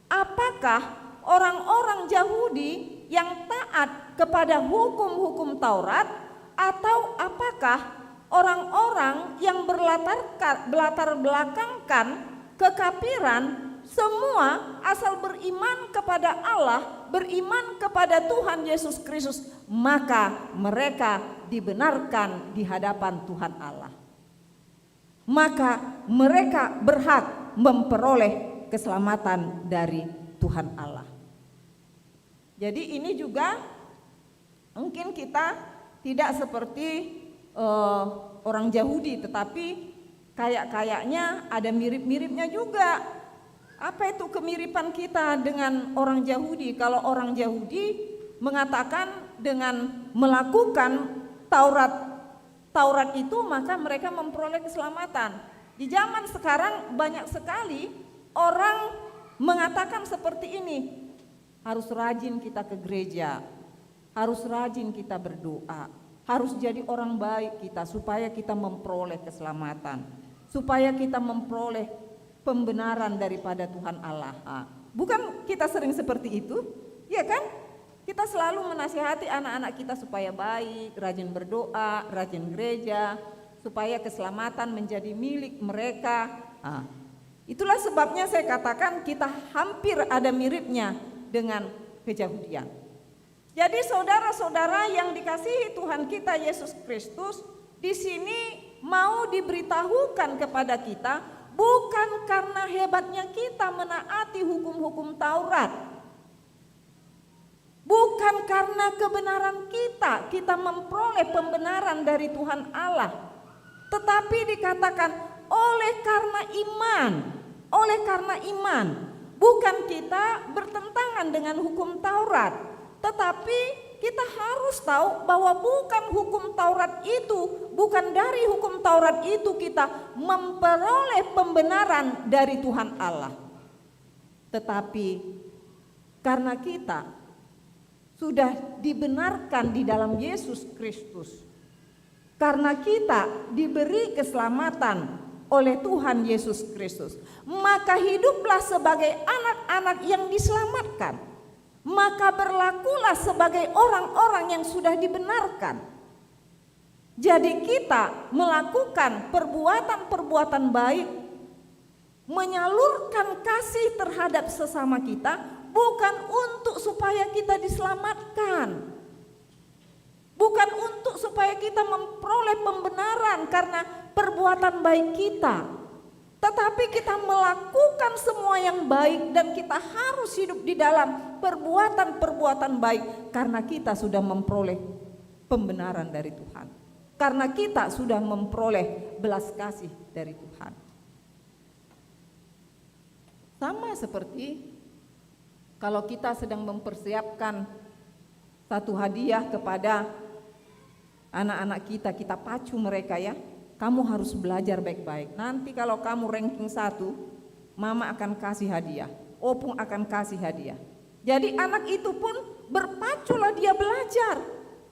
apakah orang-orang Yahudi yang taat kepada hukum-hukum Taurat atau apakah orang-orang yang berlatar belakangkan kekafiran semua asal beriman kepada Allah, beriman kepada Tuhan Yesus Kristus, maka mereka dibenarkan di hadapan Tuhan Allah. Maka mereka berhak memperoleh keselamatan dari Tuhan Allah. Jadi ini juga mungkin kita tidak seperti orang Yahudi, tetapi kayaknya ada mirip-miripnya juga. Apa itu kemiripan kita dengan orang Yahudi? Kalau orang Yahudi mengatakan dengan melakukan Taurat itu maka mereka memperoleh keselamatan. Di zaman sekarang banyak sekali orang mengatakan seperti ini. Harus rajin kita ke gereja, harus rajin kita berdoa, harus jadi orang baik kita supaya kita memperoleh keselamatan, supaya kita memperoleh pembenaran daripada Tuhan Allah. Bukan kita sering seperti itu, ya kan? Kita selalu menasihati anak-anak kita supaya baik, rajin berdoa, rajin gereja, supaya keselamatan menjadi milik mereka. Itulah sebabnya saya katakan kita hampir ada miripnya dengan keyahudian. Jadi saudara-saudara yang dikasihi Tuhan kita Yesus Kristus, di sini mau diberitahukan kepada kita bukan karena hebatnya kita menaati hukum-hukum Taurat. Bukan karena kebenaran kita memperoleh pembenaran dari Tuhan Allah. Tetapi dikatakan oleh karena iman. Bukan kita bertentangan dengan hukum Taurat. Tetapi kita harus tahu bahwa bukan hukum Taurat itu, bukan dari hukum Taurat itu kita memperoleh pembenaran dari Tuhan Allah. Tetapi karena kita sudah dibenarkan di dalam Yesus Kristus, karena kita diberi keselamatan oleh Tuhan Yesus Kristus, maka hiduplah sebagai anak-anak yang diselamatkan, maka berlakulah sebagai orang-orang yang sudah dibenarkan. Jadi kita melakukan perbuatan-perbuatan baik, menyalurkan kasih terhadap sesama kita, bukan untuk supaya kita diselamatkan, bukan untuk supaya kita memperoleh pembenaran karena perbuatan baik kita, tetapi kita melakukan semua yang baik dan kita harus hidup di dalam perbuatan-perbuatan baik karena kita sudah memperoleh pembenaran dari Tuhan, karena kita sudah memperoleh belas kasih dari Tuhan. Sama seperti kalau kita sedang mempersiapkan satu hadiah kepada anak-anak kita, kita pacu mereka ya. Kamu harus belajar baik-baik. Nanti kalau kamu ranking 1, mama akan kasih hadiah, opung akan kasih hadiah. Jadi anak itu pun berpaculah dia belajar.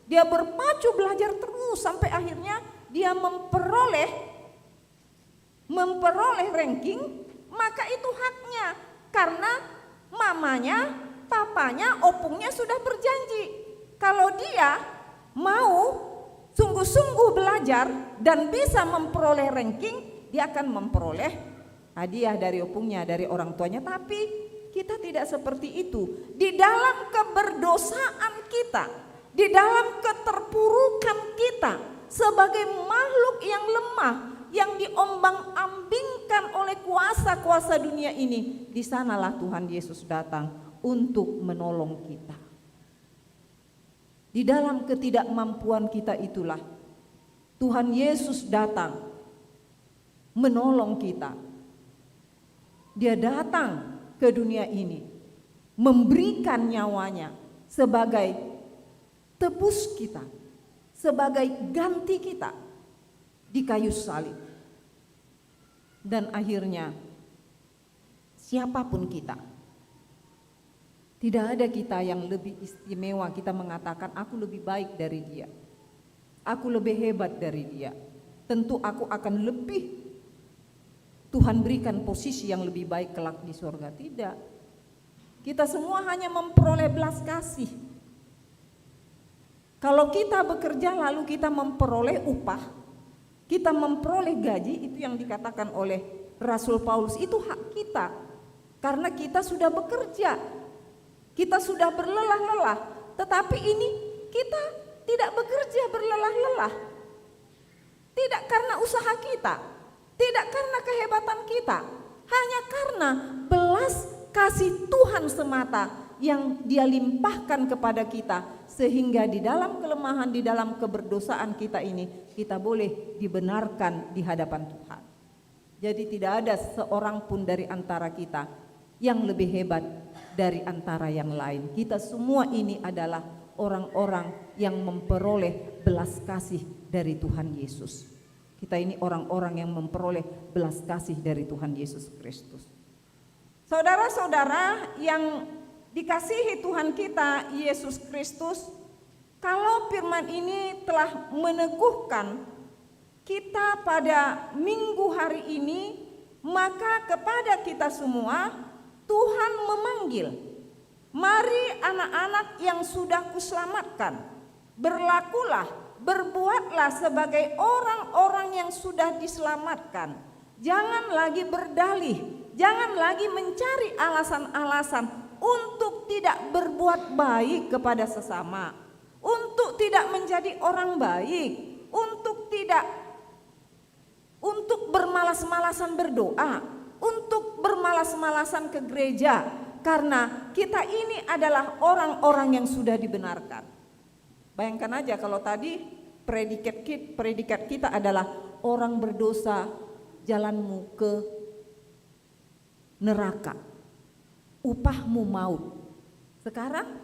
Dia berpacu belajar terus sampai akhirnya dia memperoleh ranking, maka itu haknya. Karena mamanya, papanya, opungnya sudah berjanji. Kalau dia mau sungguh-sungguh belajar dan bisa memperoleh ranking, dia akan memperoleh hadiah dari opungnya, dari orang tuanya. Tapi kita tidak seperti itu. Di dalam keberdosaan kita, di dalam keterpurukan kita sebagai makhluk yang lemah, yang diombang-ambingkan oleh kuasa-kuasa dunia ini, di sanalah Tuhan Yesus datang untuk menolong kita. Di dalam ketidakmampuan kita itulah Tuhan Yesus datang menolong kita. Dia datang ke dunia ini memberikan nyawanya sebagai tebus kita, sebagai ganti kita di kayu salib. Dan akhirnya siapapun kita, tidak ada kita yang lebih istimewa kita mengatakan aku lebih baik dari dia, aku lebih hebat dari dia, tentu aku akan lebih Tuhan berikan posisi yang lebih baik kelak di surga. Tidak, kita semua hanya memperoleh belas kasih. Kalau kita bekerja lalu kita memperoleh upah, kita memperoleh gaji, itu yang dikatakan oleh Rasul Paulus, itu hak kita. karena kita sudah bekerja, kita sudah berlelah-lelah, tetapi ini kita tidak bekerja berlelah-lelah. Tidak karena usaha kita, tidak karena kehebatan kita, hanya karena belas kasih Tuhan semata yang Dia limpahkan kepada kita, sehingga di dalam kelemahan, di dalam keberdosaan kita ini, kita boleh dibenarkan di hadapan Tuhan. Jadi tidak ada seorang pun dari antara kita yang lebih hebat dari antara yang lain. Kita semua ini adalah orang-orang yang memperoleh belas kasih dari Tuhan Yesus. Kita ini orang-orang yang memperoleh belas kasih dari Tuhan Yesus Kristus. Saudara-saudara yang dikasihi Tuhan kita Yesus Kristus, kalau firman ini telah meneguhkan kita pada minggu hari ini, maka kepada kita semua Tuhan memanggil, mari anak-anak yang sudah kuselamatkan, berlakulah, berbuatlah sebagai orang-orang yang sudah diselamatkan. Jangan lagi berdalih, jangan lagi mencari alasan-alasan untuk tidak berbuat baik kepada sesama, untuk tidak menjadi orang baik, untuk bermalas-malasan berdoa, untuk bermalas-malasan ke gereja, karena kita ini adalah orang-orang yang sudah dibenarkan. Bayangkan aja kalau tadi predikat kita adalah orang berdosa jalanmu ke neraka, upahmu maut. Sekarang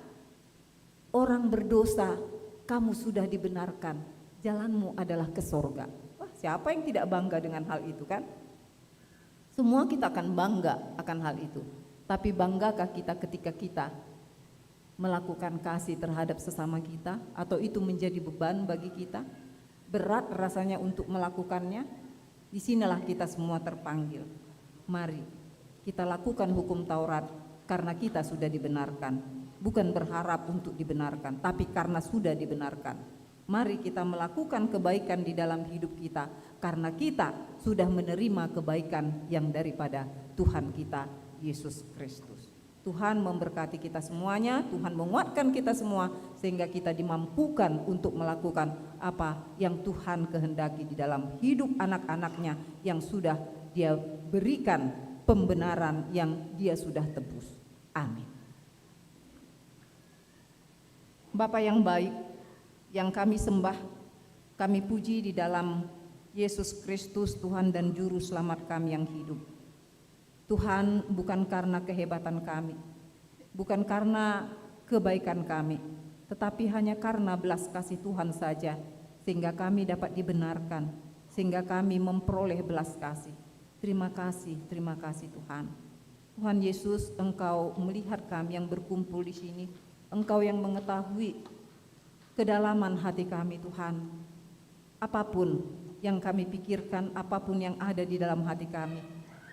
orang berdosa, kamu sudah dibenarkan, jalanmu adalah ke sorga. Wah, siapa yang tidak bangga dengan hal itu kan? Semua kita akan bangga akan hal itu. Tapi banggakah kita ketika kita melakukan kasih terhadap sesama kita, atau itu menjadi beban bagi kita? Berat rasanya untuk melakukannya. Disinilah kita semua terpanggil. Mari kita lakukan hukum Taurat karena kita sudah dibenarkan. Bukan berharap untuk dibenarkan, tapi karena sudah dibenarkan. Mari kita melakukan kebaikan di dalam hidup kita karena kita sudah menerima kebaikan yang daripada Tuhan kita Yesus Kristus. Tuhan memberkati kita semuanya, Tuhan menguatkan kita semua sehingga kita dimampukan untuk melakukan apa yang Tuhan kehendaki di dalam hidup anak-anaknya yang sudah Dia berikan pembenaran yang Dia sudah tebus. Amin. Bapa yang baik, yang kami sembah, kami puji di dalam Yesus Kristus Tuhan dan Juru Selamat kami yang hidup. Tuhan, bukan karena kehebatan kami, bukan karena kebaikan kami, tetapi hanya karena belas kasih Tuhan saja, sehingga kami dapat dibenarkan, sehingga kami memperoleh belas kasih. Terima kasih Tuhan. Tuhan Yesus, Engkau melihat kami yang berkumpul di sini, Engkau yang mengetahui kedalaman hati kami Tuhan. Apapun yang kami pikirkan, apapun yang ada di dalam hati kami,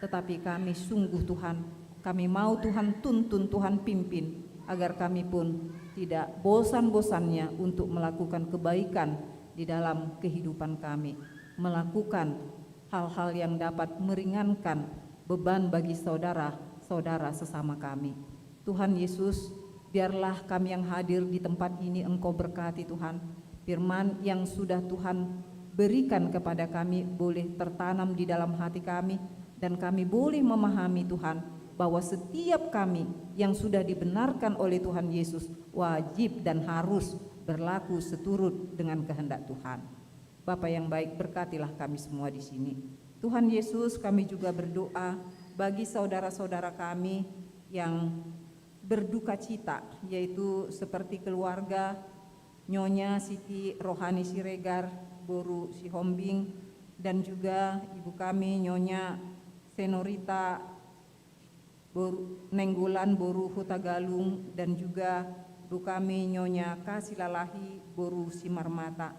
tetapi kami sungguh Tuhan, kami mau Tuhan tuntun, Tuhan pimpin, agar kami pun tidak bosan-bosannya untuk melakukan kebaikan di dalam kehidupan kami, melakukan hal-hal yang dapat meringankan beban bagi saudara-saudara sesama kami. Tuhan Yesus, biarlah kami yang hadir di tempat ini Engkau berkati Tuhan. Firman yang sudah Tuhan berikan kepada kami boleh tertanam di dalam hati kami, dan kami boleh memahami Tuhan bahwa setiap kami yang sudah dibenarkan oleh Tuhan Yesus wajib dan harus berlaku seturut dengan kehendak Tuhan. Bapa yang baik, berkatilah kami semua di sini. Tuhan Yesus, kami juga berdoa bagi saudara-saudara kami yang berduka cita, yaitu seperti keluarga Nyonya Siti Rohani Siregar Boru Sihombing, dan juga ibu kami Nyonya Senorita Nenggolan Boru Hutagalung, dan juga ibu kami Nyonya Kasilalahi Boru Simarmata.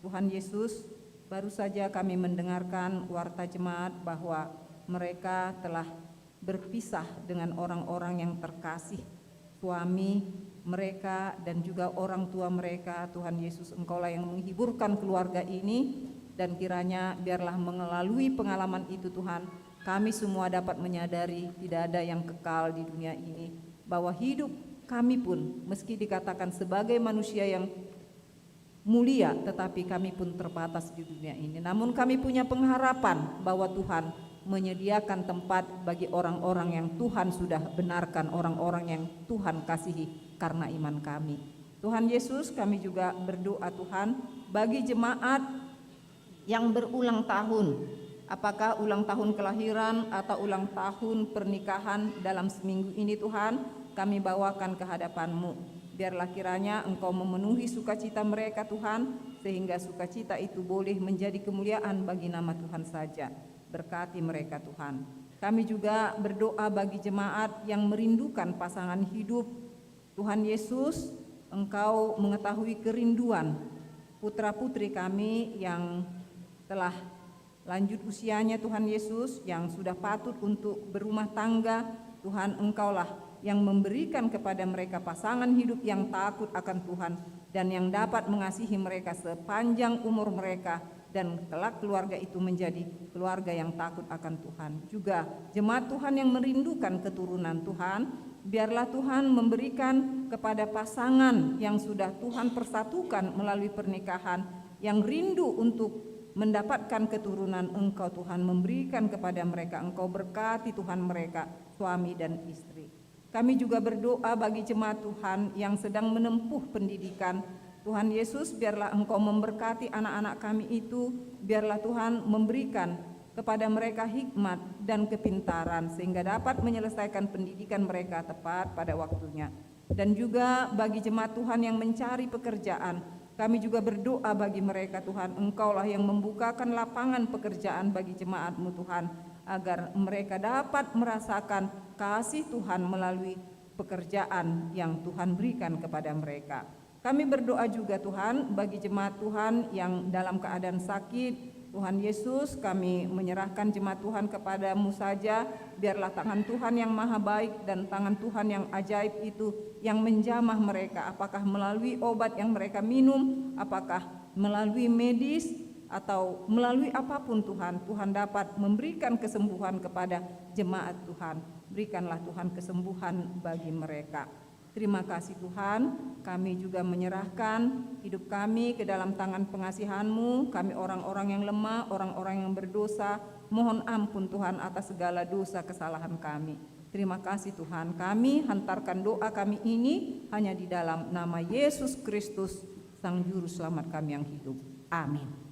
Tuhan Yesus, baru saja kami mendengarkan warta jemaat bahwa mereka telah berpisah dengan orang-orang yang terkasih, suami mereka dan juga orang tua mereka. Tuhan Yesus, Engkaulah yang menghiburkan keluarga ini, dan kiranya biarlah melalui pengalaman itu Tuhan, kami semua dapat menyadari tidak ada yang kekal di dunia ini, bahwa hidup kami pun meski dikatakan sebagai manusia yang mulia, tetapi kami pun terbatas di dunia ini. Namun kami punya pengharapan bahwa Tuhan menyediakan tempat bagi orang-orang yang Tuhan sudah benarkan, orang-orang yang Tuhan kasihi karena iman kami. Tuhan Yesus, kami juga berdoa Tuhan bagi jemaat yang berulang tahun, apakah ulang tahun kelahiran atau ulang tahun pernikahan dalam seminggu ini Tuhan, kami bawakan ke hadapan-Mu. Biarlah kiranya Engkau memenuhi sukacita mereka Tuhan, sehingga sukacita itu boleh menjadi kemuliaan bagi nama Tuhan saja. Berkati mereka Tuhan. Kami juga berdoa bagi jemaat yang merindukan pasangan hidup. Tuhan Yesus, Engkau mengetahui kerinduan putra-putri kami yang telah lanjut usianya Tuhan Yesus, yang sudah patut untuk berumah tangga. Tuhan, Engkaulah yang memberikan kepada mereka pasangan hidup yang takut akan Tuhan dan yang dapat mengasihi mereka sepanjang umur mereka, dan kelak keluarga itu menjadi keluarga yang takut akan Tuhan. Juga jemaat Tuhan yang merindukan keturunan Tuhan, biarlah Tuhan memberikan kepada pasangan yang sudah Tuhan persatukan melalui pernikahan, yang rindu untuk mendapatkan keturunan, Engkau Tuhan memberikan kepada mereka. Engkau berkati Tuhan mereka, suami dan istri. Kami juga berdoa bagi jemaat Tuhan yang sedang menempuh pendidikan. Tuhan Yesus, biarlah Engkau memberkati anak-anak kami itu, biarlah Tuhan memberikan kepada mereka hikmat dan kepintaran sehingga dapat menyelesaikan pendidikan mereka tepat pada waktunya. Dan juga bagi jemaat Tuhan yang mencari pekerjaan, kami juga berdoa bagi mereka Tuhan, Engkaulah yang membukakan lapangan pekerjaan bagi jemaat-Mu Tuhan, agar mereka dapat merasakan kasih Tuhan melalui pekerjaan yang Tuhan berikan kepada mereka. Kami berdoa juga Tuhan bagi jemaat Tuhan yang dalam keadaan sakit. Tuhan Yesus, kami menyerahkan jemaat Tuhan kepada-Mu saja. Biarlah tangan Tuhan yang maha baik dan tangan Tuhan yang ajaib itu yang menjamah mereka, apakah melalui obat yang mereka minum, apakah melalui medis, atau melalui apapun Tuhan, Tuhan dapat memberikan kesembuhan kepada jemaat Tuhan. Berikanlah Tuhan kesembuhan bagi mereka. Terima kasih Tuhan, kami juga menyerahkan hidup kami ke dalam tangan pengasihan-Mu. Kami orang-orang yang lemah, orang-orang yang berdosa, mohon ampun Tuhan atas segala dosa kesalahan kami. Terima kasih Tuhan, kami hantarkan doa kami ini hanya di dalam nama Yesus Kristus, Sang Juru Selamat kami yang hidup. Amin.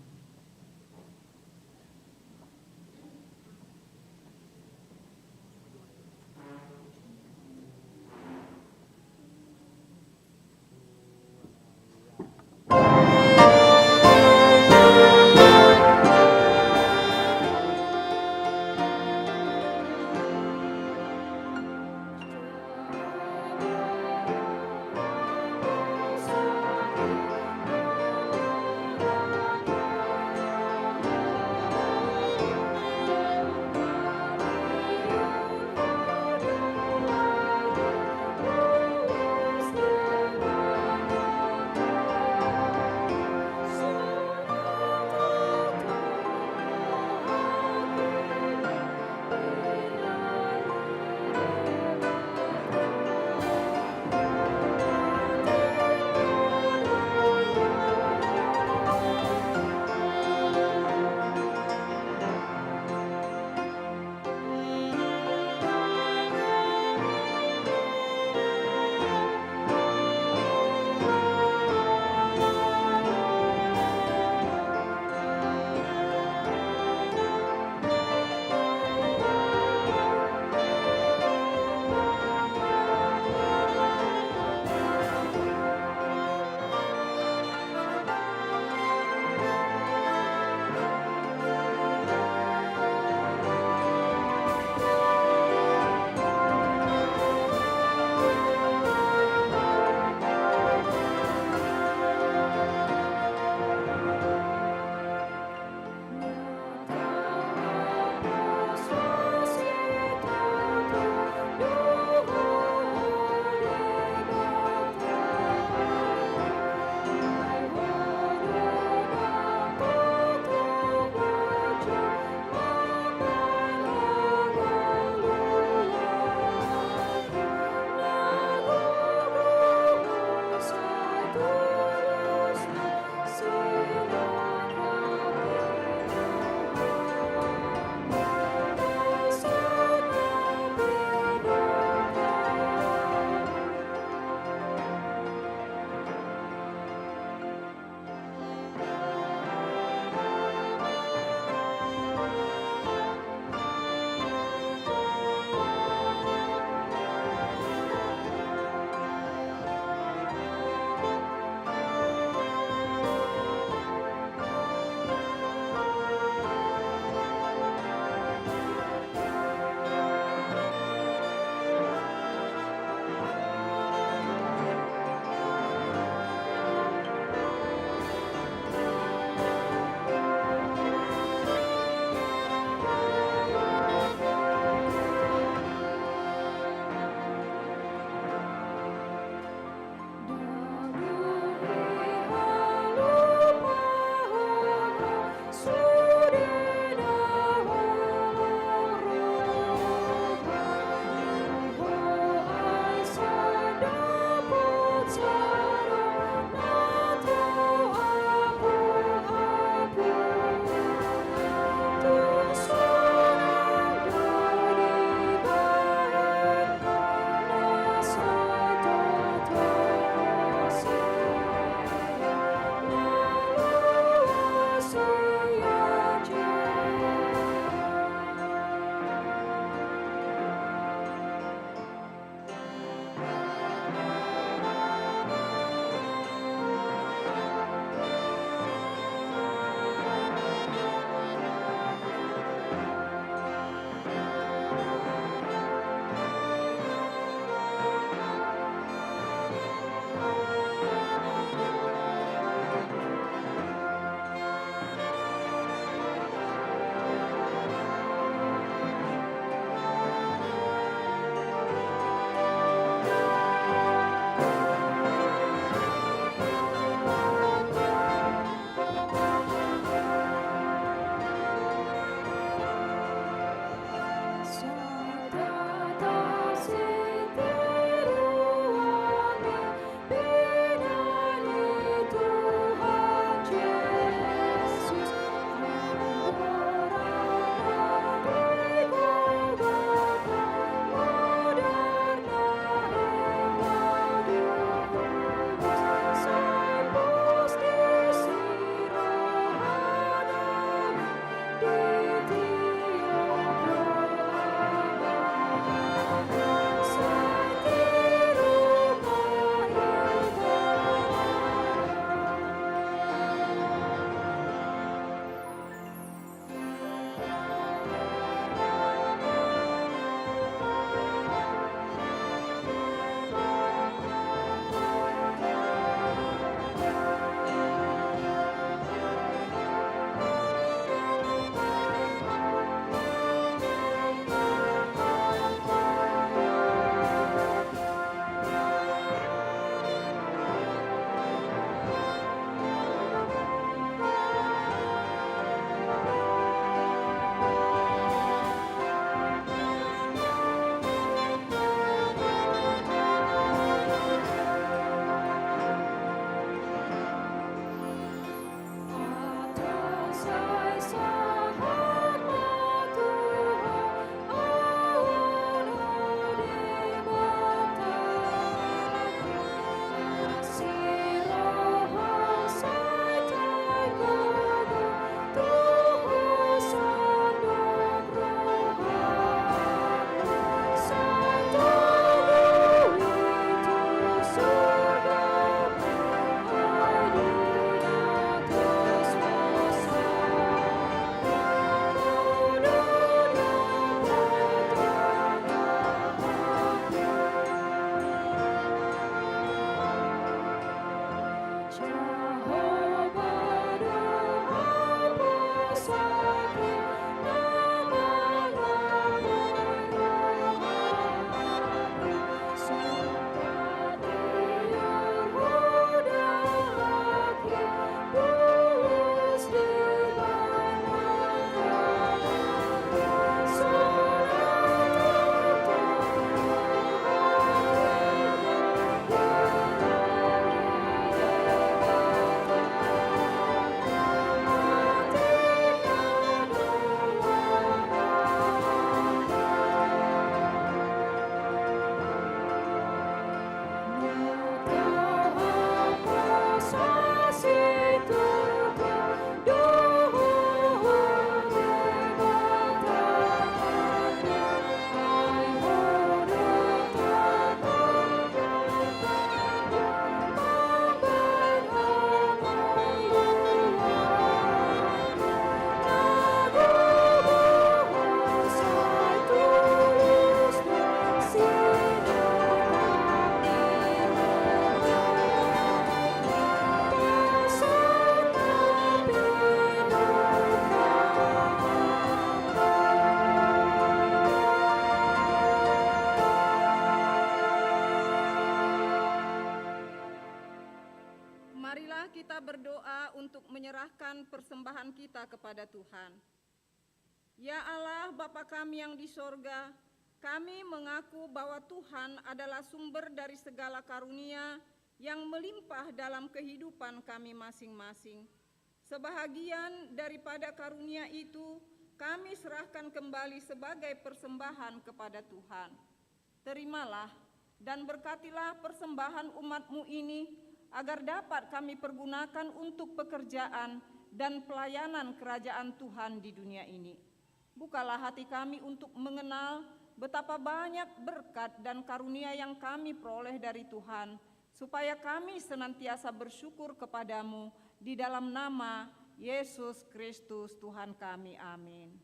Marilah kita berdoa untuk menyerahkan persembahan kita kepada Tuhan. Ya Allah, Bapa kami yang di sorga, kami mengaku bahwa Tuhan adalah sumber dari segala karunia yang melimpah dalam kehidupan kami masing-masing. Sebahagian daripada karunia itu kami serahkan kembali sebagai persembahan kepada Tuhan. Terimalah dan berkatilah persembahan umat-Mu ini, agar dapat kami pergunakan untuk pekerjaan dan pelayanan kerajaan Tuhan di dunia ini. Bukalah hati kami untuk mengenal betapa banyak berkat dan karunia yang kami peroleh dari Tuhan, supaya kami senantiasa bersyukur kepadamu di dalam nama Yesus Kristus Tuhan kami. Amin.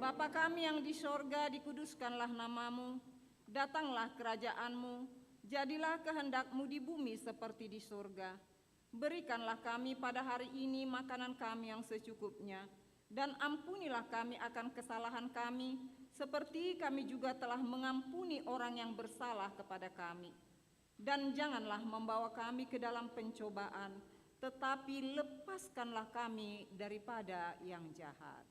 Bapa kami yang di sorga, dikuduskanlah namamu, datanglah kerajaanmu, jadilah kehendak-Mu di bumi seperti di sorga. Berikanlah kami pada hari ini makanan kami yang secukupnya, dan ampunilah kami akan kesalahan kami, seperti kami juga telah mengampuni orang yang bersalah kepada kami. Dan janganlah membawa kami ke dalam pencobaan, tetapi lepaskanlah kami daripada yang jahat.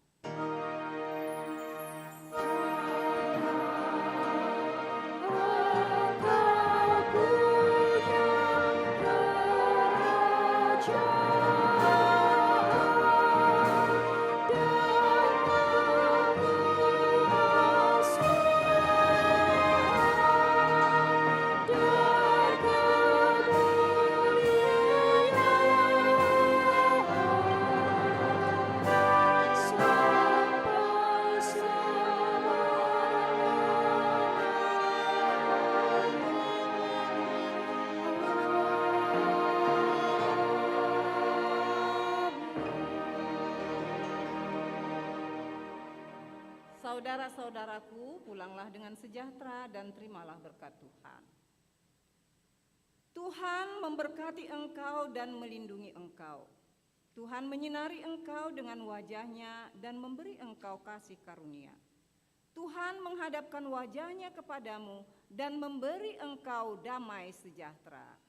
Saudara-saudaraku, pulanglah dengan sejahtera dan terimalah berkat Tuhan. Tuhan memberkati engkau dan melindungi engkau. Tuhan menyinari engkau dengan wajah-Nya dan memberi engkau kasih karunia. Tuhan menghadapkan wajah-Nya kepadamu dan memberi engkau damai sejahtera.